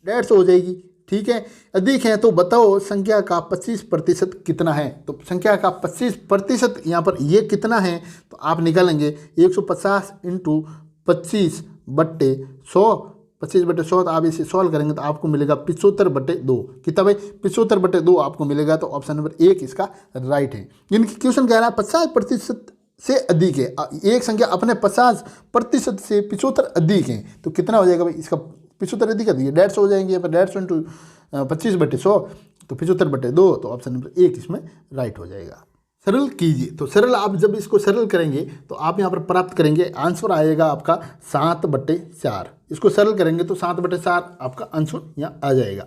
150 हो जाएगी। ठीक है, अधिक है तो बताओ संख्या का 25% कितना है। तो संख्या का 25% यहाँ पर ये कितना है, तो आप निकालेंगे 150 × 25 बट्टे 100, 25/100, तो आप इसे सॉल्व करेंगे तो आपको मिलेगा 75/2। कितना भाई, 75/2 आपको मिलेगा। तो ऑप्शन नंबर 1 इसका राइट है। यानी कि क्वेश्चन कह रहा है 50% से अधिक है, एक संख्या अपने 50% से 75 अधिक है, तो कितना हो जाएगा भाई, इसका 75 अधिक है, 150 हो जाएंगे। 150 × 25/100, तो 75/2, तो ऑप्शन नंबर 1 इसमें राइट हो जाएगा। सरल कीजिए, तो सरल आप जब इसको सरल करेंगे तो आप यहाँ पर प्राप्त करेंगे, आंसर आएगा आपका 7/4। इसको सरल करेंगे तो 7/4 आपका आंसर यहाँ आ जाएगा।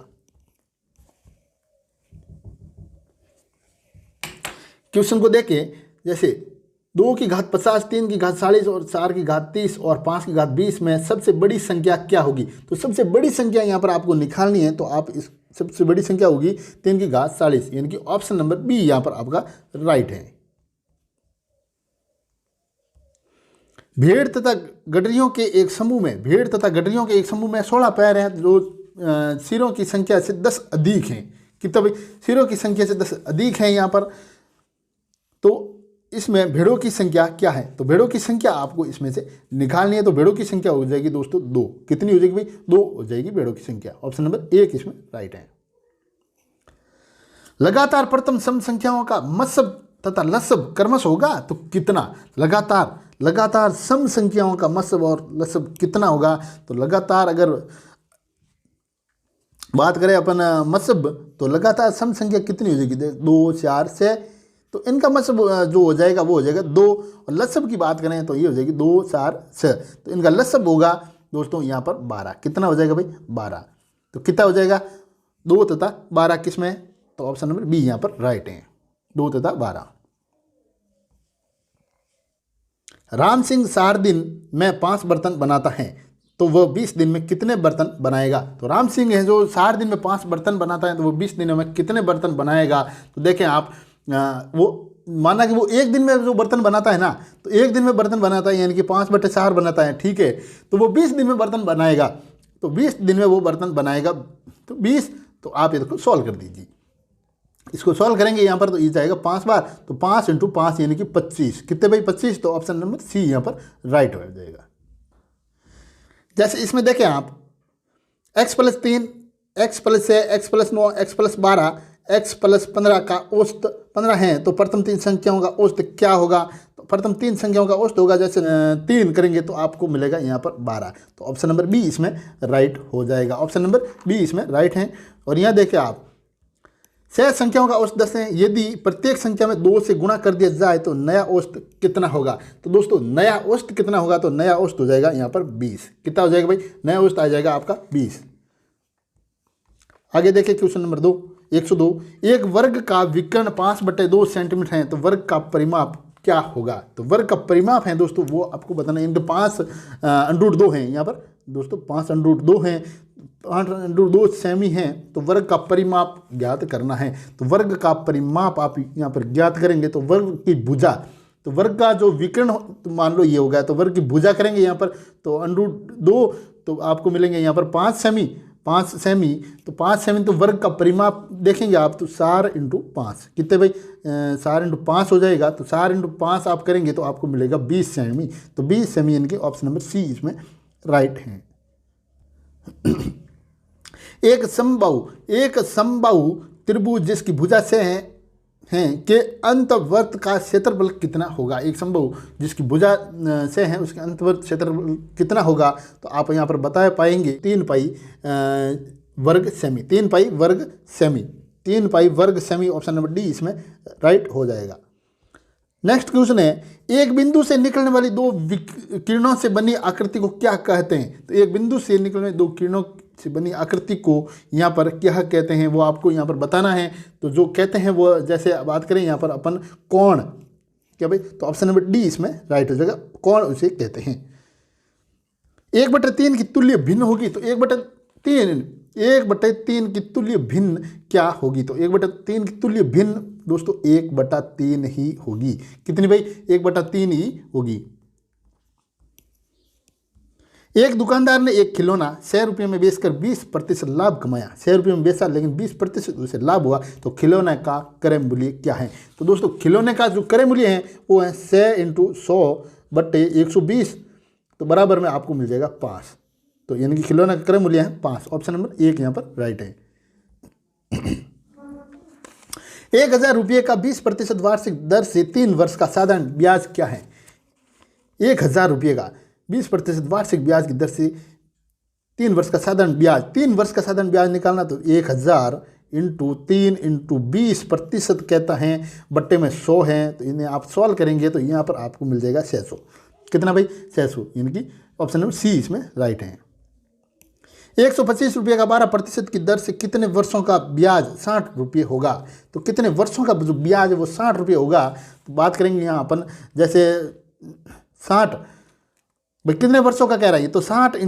क्वेश्चन को देखें, जैसे 2 की घात 50, 3 की घात 40 और 4 की घात 30 और 5 की घात 20 में सबसे बड़ी संख्या क्या होगी। तो सबसे बड़ी संख्या यहाँ पर आपको निकालनी है, तो आप इस सबसे बड़ी संख्या होगी 3 की घात 40, यानी कि ऑप्शन नंबर बी यहाँ पर आपका राइट है। भेड़ तथा गडरियों के एक समूह में 16 पैर हैं, जो सिरों की संख्या से 10 अधिक हैं। कितना भाई, सिरों की संख्या से 10 अधिक हैं यहाँ पर। तो इसमें भेड़ों की संख्या क्या है, तो भेड़ों की संख्या आपको इसमें से निकालनी है। तो भेड़ों की संख्या हो जाएगी दोस्तों 2। कितनी हो जाएगी भाई, 2 हो जाएगी भेड़ों की संख्या। ऑप्शन नंबर 1 इसमें राइट है। लगातार प्रथम सम संख्याओं का मस्सब तथा लसब क्रमश होगा तो कितना। लगातार सम संख्याओं का मस्सब और लसब कितना होगा। तो लगातार अगर बात करें अपन मस्सब, तो लगातार सम संख्या कितनी हो जाएगी, 2 4 6, तो इनका मतलब जो हो जाएगा वो हो जाएगा 2। और लसब की बात करें तो ये हो जाएगी 2 4 6, तो इनका लसब होगा दोस्तों यहाँ पर 12। कितना हो जाएगा भाई, 12। तो कितना हो जाएगा, 2 तथा 12 किस में, तो ऑप्शन नंबर बी यहाँ पर राइट है, 2 तथा 12। राम सिंह 4 दिन में 5 बर्तन बनाता है, तो वह 20 दिन में कितने बर्तन बनाएगा। तो राम सिंह है जो 4 दिन में 5 बर्तन बनाता है, तो वो 20 दिनों में कितने बर्तन बनाएगा। तो देखें आप, वो माना कि वो एक दिन में जो बर्तन बनाता है ना, तो एक दिन में बर्तन बनाता है, यानी कि 5/4 बनाता है। ठीक है, तो वो 20 दिन में बर्तन बनाएगा, तो 20 दिन में वो बर्तन बनाएगा, तो 20, तो आप इसको सॉल्व कर दीजिए। इसको सॉल्व करेंगे यहाँ पर, तो ये जाएगा 5 बार, तो 5 × 5 यानी कि 25। कितने भाई, 25, तो ऑप्शन नंबर सी यहाँ पर राइट हो जाएगा। जैसे इसमें देखें आप, x + 3, x + 6, x + 9, x + 12, x plus 15 का औसत 15 है तो प्रथम तीन संख्याओं का औसत क्या होगा? तो प्रथम तीन संख्याओं का औसत होगा, जैसे 3 करेंगे तो आपको मिलेगा यहाँ पर 12। तो ऑप्शन नंबर बी इसमें राइट हो जाएगा। ऑप्शन नंबर बी इसमें राइट है। और यहाँ देखिए आप, शेष संख्याओं का औसत 10 है, यदि प्रत्येक संख्या में 2 से गुणा कर दिया जाए तो नया औसत कितना होगा? तो दोस्तों नया औसत कितना होगा? तो नया औसत हो जाएगा यहाँ पर 20। कितना हो जाएगा भाई? नया औसत आ जाएगा आपका 20। आगे देखिए क्वेश्चन नंबर 2, 102। एक वर्ग का विकर्ण 5/2 सेंटीमीटर है तो वर्ग का परिमाप क्या होगा? तो वर्ग का परिमाप है दोस्तों वो आपको बताना है। इनके 5 √2 हैं यहाँ पर दोस्तों, 5 √2 हैं, 5 √2 सेमी हैं, तो वर्ग का परिमाप ज्ञात करना है। तो वर्ग का परिमाप आप यहाँ पर ज्ञात करेंगे तो वर्ग की भुजा, तो वर्ग का जो विकर्ण तो मान लो ये हो गया, तो वर्ग की भुजा करेंगे यहाँ पर तो √2, तो आपको मिलेंगे यहाँ पर 5 सेमी, 5 सेमी, तो 5 सेमी, तो वर्ग का परिमाप देखेंगे आप तो 4 × 5 कितने भाई? 4 × 5 हो जाएगा। तो 4 × 5 आप करेंगे तो आपको मिलेगा 20 सेमी। तो 20 सेमी यानी कि ऑप्शन नंबर सी इसमें राइट है। एक समबाहु त्रिभुज जिसकी भुजा से हैं के अंतवर्त का क्षेत्रफल कितना होगा? एक समबाहु जिसकी भुजा से है उसके अंतवर्त क्षेत्रफल कितना होगा? तो आप यहाँ पर बता पाएंगे 3 पाई वर्ग सेमी, 3 पाई वर्ग सेमी, 3 पाई वर्ग सेमी। ऑप्शन नंबर डी इसमें राइट हो जाएगा। नेक्स्ट क्वेश्चन है, एक बिंदु से निकलने वाली 2 किरणों से बनी आकृति को क्या कहते हैं? तो एक बिंदु से निकलने 2 किरणों से बनी आकृति को यहाँ पर क्या कहते हैं वो आपको यहाँ पर बताना है। तो जो कहते हैं वो, जैसे बात करें यहाँ पर अपन कोण, क्या भाई? तो ऑप्शन नंबर डी इसमें राइट हो जाएगा, कोण उसे कहते हैं। 1/3 की तुल्य भिन्न होगी तो 1/3 की तुल्य भिन्न क्या होगी? तो 1/3 की तुल्य भिन्न दोस्तों 1/3 ही होगी। कितनी भाई? 1/3 ही होगी। एक दुकानदार ने एक खिलौना 100 रुपये में बेचकर 20% लाभ कमाया। 100 रुपये में बेचा लेकिन 20% उसे लाभ हुआ, तो खिलौने का क्रय मूल्य क्या है? तो दोस्तों खिलौने का जो क्रय मूल्य है वो है 100 × 100/120, तो बराबर में आपको मिल जाएगा 5। तो यानी कि खिलौने का क्रय मूल्य है 5। ऑप्शन नंबर 1 यहाँ पर राइट है। 1000 रुपये का 20% वार्षिक दर से 3 वर्ष का साधारण ब्याज क्या है? 1000 रुपये का 20% वार्षिक ब्याज की दर से 3 वर्ष का साधारण ब्याज, 3 वर्ष का साधारण ब्याज निकालना तो 1000 × 3 × 20% कहता है, बट्टे में 100 है, तो इन्हें आप सॉल्व करेंगे तो यहाँ पर आपको मिल जाएगा 600। कितना भाई? 600, यानी कि ऑप्शन नंबर सी इसमें राइट है। 125 रुपये का 12% की दर से कितने वर्षों का ब्याज 60 रुपये होगा? तो कितने वर्षों का जो ब्याज है वो 60 रुपये होगा। तो बात करेंगे यहाँ अपन, जैसे 60 भाई कितने वर्षों का कह रहा है, तो 60 ×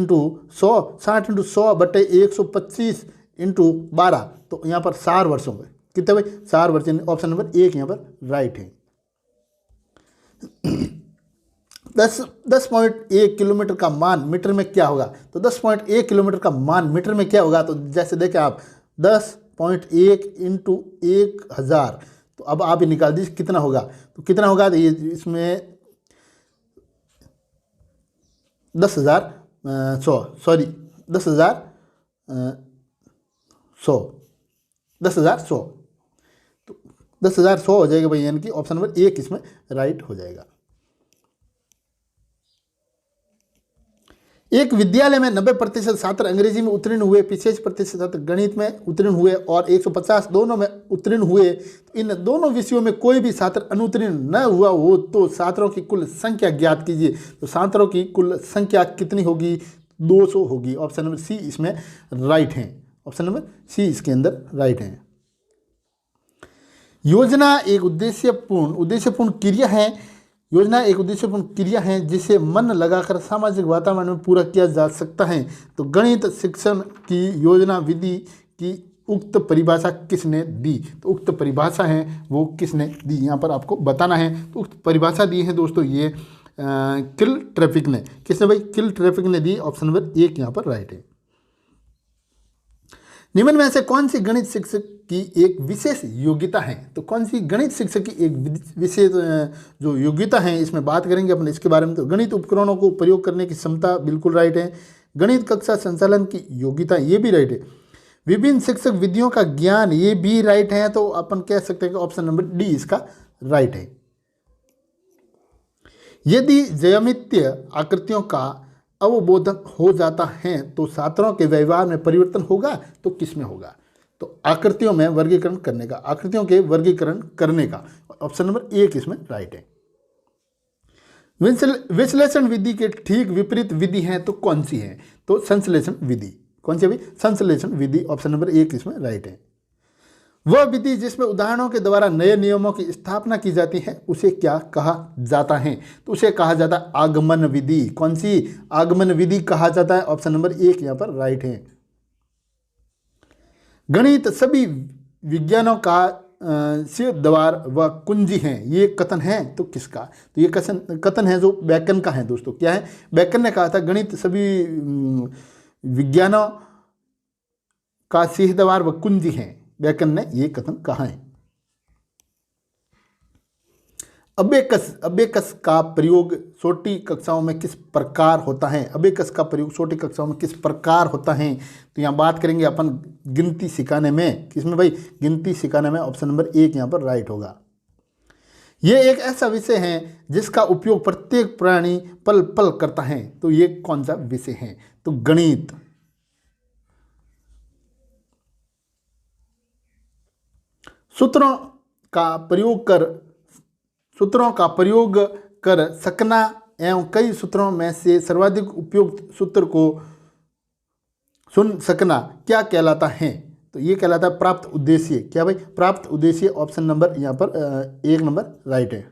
100, 60 × 100/125 × 12, तो यहाँ पर 4 वर्षों में कितने भाई? 4 वर्ष। ऑप्शन नंबर 1 यहाँ पर राइट है। 10.1 किलोमीटर का मान मीटर में क्या होगा? तो 10.1 किलोमीटर का मान मीटर में क्या होगा? तो जैसे देखें आप 10.1 × 1000, तो अब आप ये निकाल दीजिए कितना होगा। तो कितना होगा? तो ये इसमें 10,100 तो 10,100 हो जाएगा भाई, यानी कि ऑप्शन नंबर 1 इसमें राइट हो जाएगा। एक विद्यालय में 90% छात्र अंग्रेजी में उत्तीर्ण हुए, 65% छात्र गणित में उत्तीर्ण हुए और 150 दोनों में उत्तीर्ण हुए। तो इन दोनों विषयों में कोई भी छात्र अनुत्तीर्ण न हुआ हो तो छात्रों की कुल संख्या ज्ञात कीजिए। तो छात्रों की कुल संख्या कितनी होगी? 200 होगी। ऑप्शन नंबर सी इसमें राइट है। ऑप्शन नंबर सी इसके अंदर राइट है। योजना एक उद्देश्यपूर्ण क्रिया है। योजना एक उद्देश्यपूर्ण क्रिया है जिसे मन लगाकर सामाजिक वातावरण में पूरा किया जा सकता है। तो गणित शिक्षण की योजना विधि की उक्त परिभाषा किसने दी? तो उक्त परिभाषा है वो किसने दी, यहाँ पर आपको बताना है। तो उक्त परिभाषा दी है दोस्तों ये किलट्रैपिक ने। किसने भाई? किलट्रैपिक ने दी। ऑप्शन नंबर 1 यहाँ पर राइट है। निम्न में से कौन सी गणित शिक्षक की एक विशेष योग्यता है? तो कौन सी गणित शिक्षक की एक विशेष जो योग्यता है इसमें बात करेंगे अपन इसके बारे में। तो गणित उपकरणों को प्रयोग करने की क्षमता बिल्कुल राइट है। गणित कक्षा संचालन की योग्यता ये भी राइट है। विभिन्न शिक्षक विधियों का ज्ञान, ये भी राइट है, तो अपन कह सकते हैं कि ऑप्शन नंबर डी इसका राइट है। यदि ज्यामितीय आकृतियों का अवबोधन हो जाता है तो छात्रों के व्यवहार में परिवर्तन होगा, तो किसमें होगा? तो आकृतियों में वर्गीकरण करने का, आकृतियों के वर्गीकरण करने का, ऑप्शन नंबर एक इसमें राइट है। विश्लेषण विधि के ठीक विपरीत विधि है तो कौन सी है? तो संश्लेषण विधि। कौन सी? संश्लेषण विधि, ऑप्शन नंबर एक इसमें राइट है। वह विधि जिसमें उदाहरणों के द्वारा नए नियमों की स्थापना की जाती है उसे क्या कहा जाता है? तो उसे कहा जाता है आगमन विधि। कौन सी? आगमन विधि कहा जाता है, ऑप्शन नंबर एक यहाँ पर राइट है। गणित सभी विज्ञानों का सिर द्वार व कुंजी हैं, ये कथन है तो किसका? तो ये कथन है जो बैकन का है दोस्तों। क्या है? बैकन ने कहा था गणित सभी विज्ञानों का सिर द्वार व कुंजी हैं, बैकन ने ये कथन कहा है। अबेकस का प्रयोग छोटी कक्षाओं में किस प्रकार होता है? अबेकस का प्रयोग छोटी कक्षाओं में किस प्रकार होता है? तो यहाँ बात करेंगे अपन गिनती सिखाने में। किसमें भाई? गिनती सिखाने में, ऑप्शन नंबर एक यहाँ पर राइट होगा। ये एक ऐसा विषय है जिसका उपयोग प्रत्येक प्राणी पल पल करता है, तो ये कौन सा विषय है? तो गणित। सूत्रों का प्रयोग कर सकना एवं कई सूत्रों में से सर्वाधिक उपयुक्त सूत्र को सुन सकना क्या कहलाता है? तो ये कहलाता है प्राप्त उद्देश्य। क्या भाई? प्राप्त उद्देश्य, ऑप्शन नंबर यहाँ पर एक नंबर राइट है।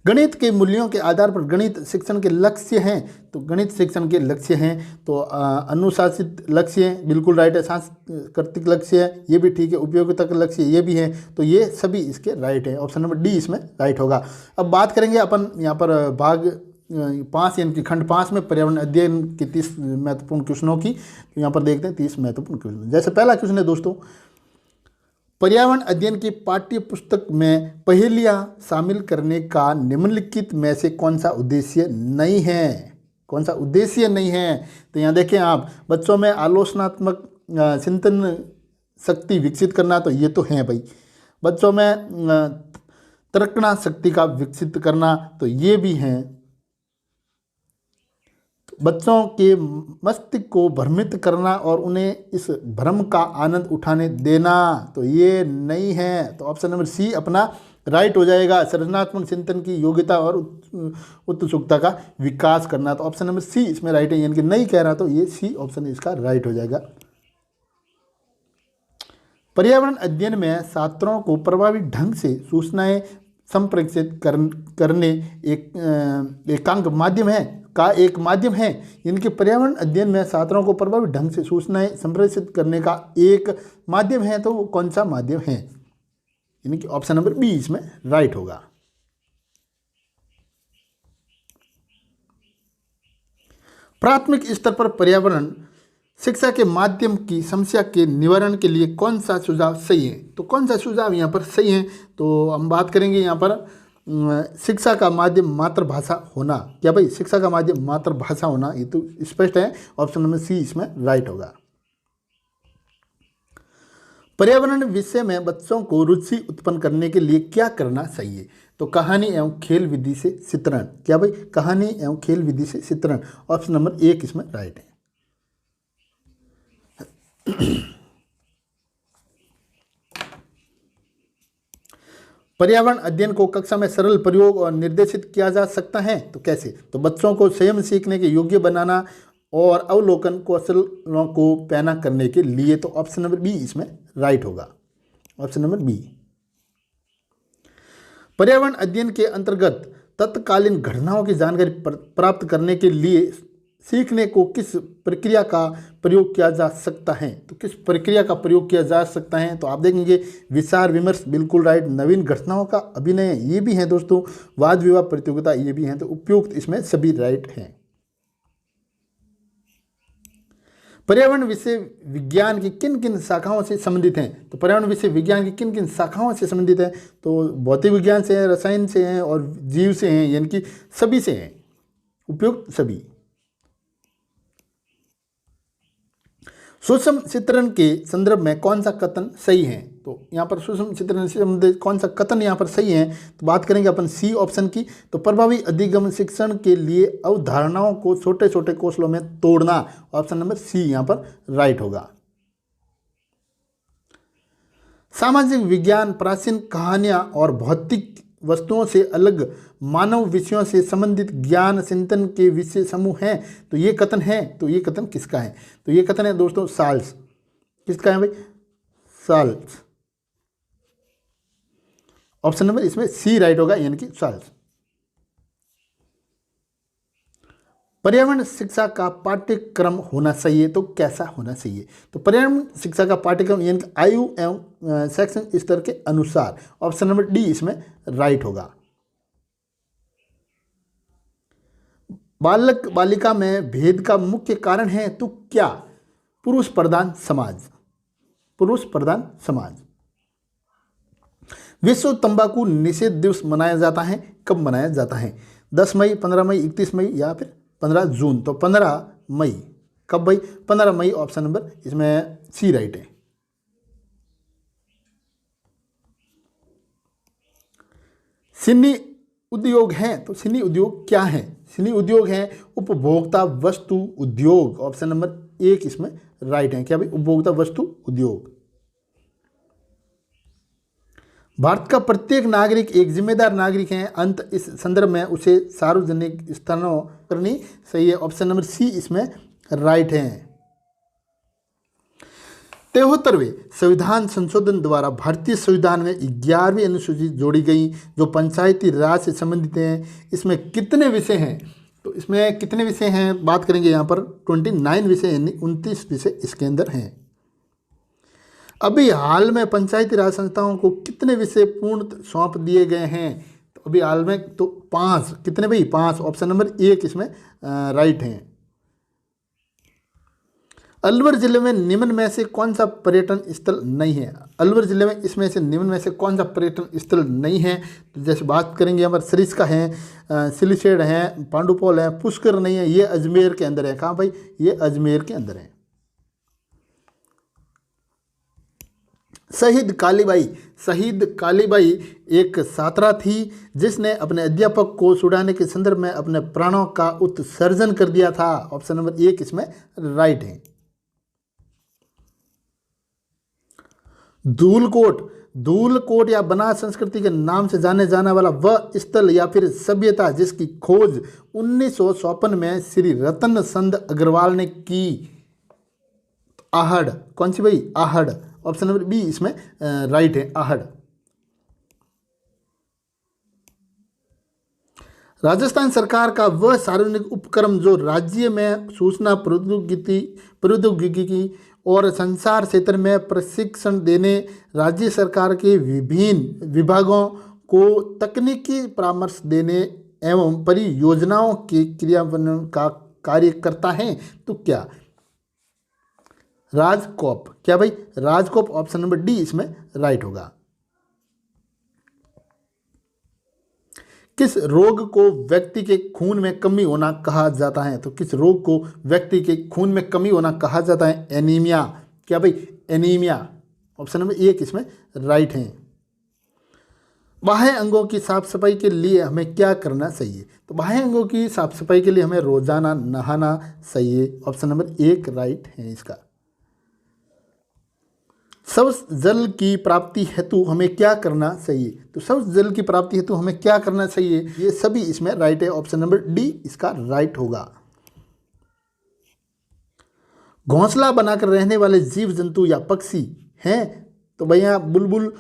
गणित के मूल्यों के आधार पर गणित शिक्षण के लक्ष्य हैं, तो गणित शिक्षण के लक्ष्य हैं तो अनुशासित लक्ष्य है, बिल्कुल राइट है। सांस्कृतिक लक्ष्य है, ये भी ठीक है। उपयोगिता के लक्ष्य ये भी है, तो ये सभी इसके राइट है, ऑप्शन नंबर डी इसमें राइट होगा। अब बात करेंगे अपन यहाँ पर भाग 5 यानी कि खंड 5 में पर्यावरण अध्ययन के 30 महत्वपूर्ण क्वेश्चनों की। तो यहाँ पर देखते हैं 30 महत्वपूर्ण क्वेश्चन। जैसे पहला क्वेश्चन है दोस्तों, पर्यावरण अध्ययन की पाठ्य पुस्तक में पहेलियां शामिल करने का निम्नलिखित में से कौन सा उद्देश्य नहीं है? कौन सा उद्देश्य नहीं है? तो यहाँ देखें आप, बच्चों में आलोचनात्मक चिंतन शक्ति विकसित करना, तो ये तो है भाई। बच्चों में तर्कना शक्ति का विकसित करना, तो ये भी हैं। बच्चों के मस्तिष्क को भ्रमित करना और उन्हें इस भ्रम का आनंद उठाने देना, तो ये नहीं है, तो ऑप्शन नंबर सी अपना राइट हो जाएगा। सृजनात्मक चिंतन की योग्यता और उत्सुकता का विकास करना, तो ऑप्शन नंबर सी इसमें राइट है। यानी कि नहीं कह रहा, तो ये सी ऑप्शन इसका राइट हो जाएगा। पर्यावरण अध्ययन में छात्रों को प्रभावी ढंग से सूचनाएं संप्रेषित करने एकांक माध्यम है का एक माध्यम है। इनके पर्यावरण अध्ययन में छात्रों को प्रभावी ढंग से सूचनाएं संप्रेषित करने का एक माध्यम है, तो वो कौन सा माध्यम है? यानी कि ऑप्शन नंबर बी इसमें राइट होगा। प्राथमिक स्तर पर पर्यावरण शिक्षा के माध्यम की समस्या के निवारण के लिए कौन सा सुझाव सही है? तो कौन सा सुझाव यहाँ पर सही है? तो हम बात करेंगे यहाँ पर शिक्षा का माध्यम मातृभाषा होना। क्या भाई? शिक्षा का माध्यम मातृभाषा होना, ये तो स्पष्ट है, ऑप्शन नंबर सी इसमें राइट होगा। पर्यावरण विषय में बच्चों को रुचि उत्पन्न करने के लिए क्या करना चाहिए? तो कहानी एवं खेल विधि से चित्रण। क्या भाई? कहानी एवं खेल विधि से चित्रण, ऑप्शन नंबर एक इसमें राइट है। पर्यावरण अध्ययन को कक्षा में सरल प्रयोग और निर्देशित किया जा सकता है, तो कैसे? तो बच्चों को स्वयं सीखने के योग्य बनाना और अवलोकन कौशलों को पैना करने के लिए, तो ऑप्शन नंबर बी इसमें राइट होगा, ऑप्शन नंबर बी। पर्यावरण अध्ययन के अंतर्गत तत्कालीन घटनाओं की जानकारी प्राप्त करने के लिए सीखने को किस प्रक्रिया का प्रयोग किया जा सकता है? तो किस प्रक्रिया का प्रयोग किया जा सकता है? तो आप देखेंगे विचार विमर्श, बिल्कुल राइट। नवीन घटनाओं का अभिनय, ये भी है दोस्तों। वाद विवाद प्रतियोगिता, ये भी हैं, तो उपयुक्त इसमें सभी राइट हैं। पर्यावरण विषय विज्ञान की किन किन शाखाओं से संबंधित हैं? तो पर्यावरण विषय विज्ञान की किन किन शाखाओं से संबंधित है? तो भौतिक विज्ञान से है, रसायन से हैं और जीव से हैं, यानी कि सभी से हैं, उपयुक्त सभी। सूक्ष्म चित्रण के संदर्भ में कौन सा कथन सही है? तो यहाँ पर सूक्ष्म चित्रण से संबंधित कौन सा कथन यहाँ पर सही है? तो बात करेंगे अपन सी ऑप्शन की। तो प्रभावी अधिगम शिक्षण के लिए अवधारणाओं को छोटे छोटे कौशलों में तोड़ना, ऑप्शन नंबर सी यहाँ पर राइट होगा। सामाजिक विज्ञान प्राचीन कहानियां और भौतिक वस्तुओं से अलग मानव विषयों से संबंधित ज्ञान चिंतन के विषय समूह हैं। तो ये कथन है, तो ये कथन किसका है? तो ये कथन है दोस्तों साल्स। किसका है भाई? साल्स। ऑप्शन नंबर इसमें सी राइट होगा, यानी कि साल्स। पर्यावरण शिक्षा का पाठ्यक्रम होना चाहिए तो कैसा होना चाहिए? तो पर्यावरण शिक्षा का पाठ्यक्रम यानी कि आयु एवं शैक्षणिक स्तर के अनुसार, ऑप्शन नंबर डी इसमें राइट होगा। बालक बालिका में भेद का मुख्य कारण है तो क्या? पुरुष प्रधान समाज। पुरुष प्रधान समाज। विश्व तंबाकू निषेध दिवस मनाया जाता है, कब मनाया जाता है? 10 मई, 15 मई, 31 मई या फिर 15 जून? तो 15 मई। कब भाई? 15 मई, ऑप्शन नंबर इसमें सी राइट है। सिन्नी उद्योग है, तो सिन्नी उद्योग क्या है? सिन्नी उद्योग है उपभोक्ता वस्तु उद्योग, ऑप्शन नंबर एक इसमें राइट है। क्या भाई? उपभोक्ता वस्तु उद्योग। भारत का प्रत्येक नागरिक एक जिम्मेदार नागरिक है, अंत इस संदर्भ में उसे सार्वजनिक स्थानों करनी सही है, ऑप्शन नंबर सी इसमें राइट है। 73वें संविधान संशोधन द्वारा भारतीय संविधान में 11वीं अनुसूची जोड़ी गई जो पंचायती राज से संबंधित है। इसमें कितने विषय हैं? तो इसमें कितने विषय हैं बात करेंगे यहाँ पर 29 विषय यानी 29 विषय इसके अंदर हैं। अभी हाल में पंचायती राज संस्थाओं को कितने विषय पूर्ण सौंप दिए गए हैं? तो अभी हाल में तो 5। कितने भाई? 5, ऑप्शन नंबर एक इसमें राइट है। अलवर जिले में निम्न में से कौन सा पर्यटन स्थल नहीं है? अलवर जिले में इसमें से निम्न में से कौन सा पर्यटन स्थल नहीं है? तो जैसे बात करेंगे यहाँ पर सरिस्का है, सिलिशेड है, पांडुपोल है, पुष्कर नहीं है। ये अजमेर के अंदर है। कहाँ भाई? ये अजमेर के अंदर है। शहीद कालीबाई। शहीद कालीबाई एक छात्रा थी जिसने अपने अध्यापक को छुड़ाने के संदर्भ में अपने प्राणों का उत्सर्जन कर दिया था, ऑप्शन नंबर एक इसमें राइट है। धूलकोट या बनास संस्कृति के नाम से जाने जाने वाला वह स्थल या फिर सभ्यता जिसकी खोज 1954 में श्री रतन चंद अग्रवाल ने की। आहड़। कौन सी भाई? आहड़, ऑप्शन नंबर बी इसमें राइट है, आहड़। राजस्थान सरकार का वह सार्वजनिक उपक्रम जो राज्य में सूचना प्रौद्योगिकी और संचार क्षेत्र में प्रशिक्षण देने राज्य सरकार के विभिन्न विभागों को तकनीकी परामर्श देने एवं परियोजनाओं के क्रियान्वयन का कार्य करता है तो क्या? राजकोप। क्या भाई? राजकोप, ऑप्शन नंबर डी इसमें राइट होगा। किस रोग को व्यक्ति के खून में कमी होना कहा जाता है? तो किस रोग को व्यक्ति के खून में कमी होना कहा जाता है? एनीमिया। क्या भाई? एनीमिया, ऑप्शन नंबर एक इसमें राइट है। बाह्य अंगों की साफ सफाई के लिए हमें क्या करना चाहिए? तो बाह्य अंगों की साफ सफाई के लिए हमें रोजाना नहाना चाहिए, ऑप्शन नंबर एक राइट है इसका। स्वच्छ जल की प्राप्ति हेतु हमें क्या करना चाहिए? तो स्वच्छ जल की प्राप्ति हेतु हमें क्या करना चाहिए? ये सभी इसमें राइट है, ऑप्शन नंबर डी इसका राइट होगा। घोंसला बनाकर रहने वाले जीव जंतु या पक्षी हैं? तो भैया बुलबुल,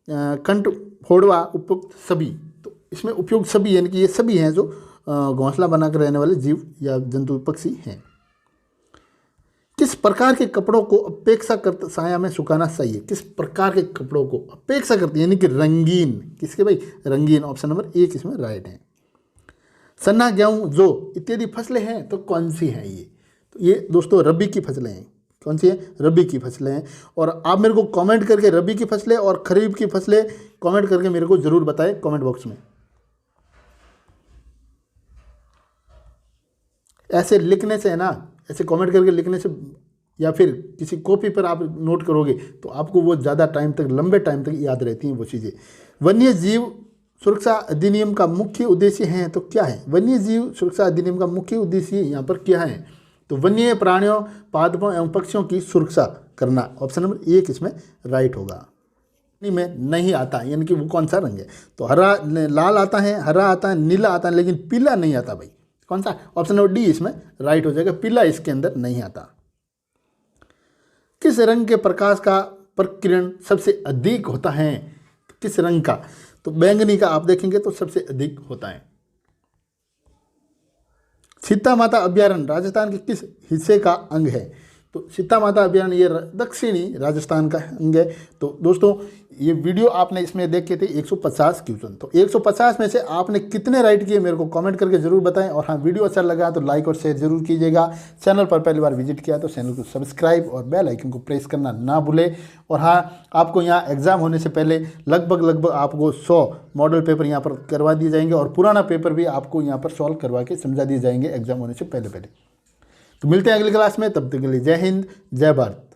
कंठ फोड़वा, उपयुक्त सभी। तो इसमें उपयुक्त सभी यानी कि ये सभी हैं जो घोंसला बनाकर रहने वाले जीव या जंतु पक्षी हैं। किस प्रकार के कपड़ों को अपेक्षाकृत छाया में सुखाना चाहिए? किस प्रकार के कपड़ों को अपेक्षाकृत यानी कि रंगीन? किसके भाई? रंगीन, ऑप्शन नंबर एक इसमें राइट है। चना, गेहूं, जौ इत्यादि फसलें हैं तो कौन सी हैं ये? तो ये दोस्तों रबी की फसलें हैं। कौन सी है? रबी की फसलें हैं। और आप मेरे को कमेंट करके रबी की फसलें और खरीफ की फसलें कमेंट करके मेरे को जरूर बताएं कमेंट बॉक्स में। ऐसे लिखने से है ना, ऐसे कमेंट करके लिखने से या फिर किसी कॉपी पर आप नोट करोगे तो आपको वो ज़्यादा टाइम तक, लंबे टाइम तक याद रहती हैं वो चीज़ें। वन्य जीव सुरक्षा अधिनियम का मुख्य उद्देश्य है तो क्या है? वन्य जीव सुरक्षा अधिनियम का मुख्य उद्देश्य यहाँ पर क्या है? तो वन्य प्राणियों, पादपों एवं पक्षियों की सुरक्षा करना। ऑप्शन नंबर 1 इसमें राइट होगा। में नहीं आता, यानी कि वो कौन सा रंग है? तो हरा, लाल आता है, हरा आता है, नीला आता है, लेकिन पीला नहीं आता भाई। कौन सा? ऑप्शन नंबर डी इसमें राइट हो जाएगा, पीला इसके अंदर नहीं आता। किस रंग के प्रकाश का प्रकीर्णन सबसे अधिक होता है? किस रंग का? तो बैंगनी का आप देखेंगे तो सबसे अधिक होता है। सीता माता अभ्यारण्य राजस्थान के किस हिस्से का अंग है? तो सीता माता अभ्यारण्य ये दक्षिणी राजस्थान का अंग है। तो दोस्तों ये वीडियो आपने इसमें देखे थे 150 क्वेश्चन, तो 150 में से आपने कितने राइट किए मेरे को कमेंट करके जरूर बताएं। और हाँ, वीडियो अच्छा लगा तो लाइक और शेयर जरूर कीजिएगा। चैनल पर पहली बार विजिट किया तो चैनल को सब्सक्राइब और बेल आइकन को प्रेस करना ना भूले। और हाँ, आपको यहाँ एग्जाम होने से पहले लगभग आपको 100 मॉडल पेपर यहाँ पर करवा दिए जाएंगे और पुराना पेपर भी आपको यहाँ पर सॉल्व करवा के समझा दिए जाएंगे एग्जाम होने से पहले। तो मिलते हैं अगली क्लास में, तब तक के लिए जय हिंद, जय भारत।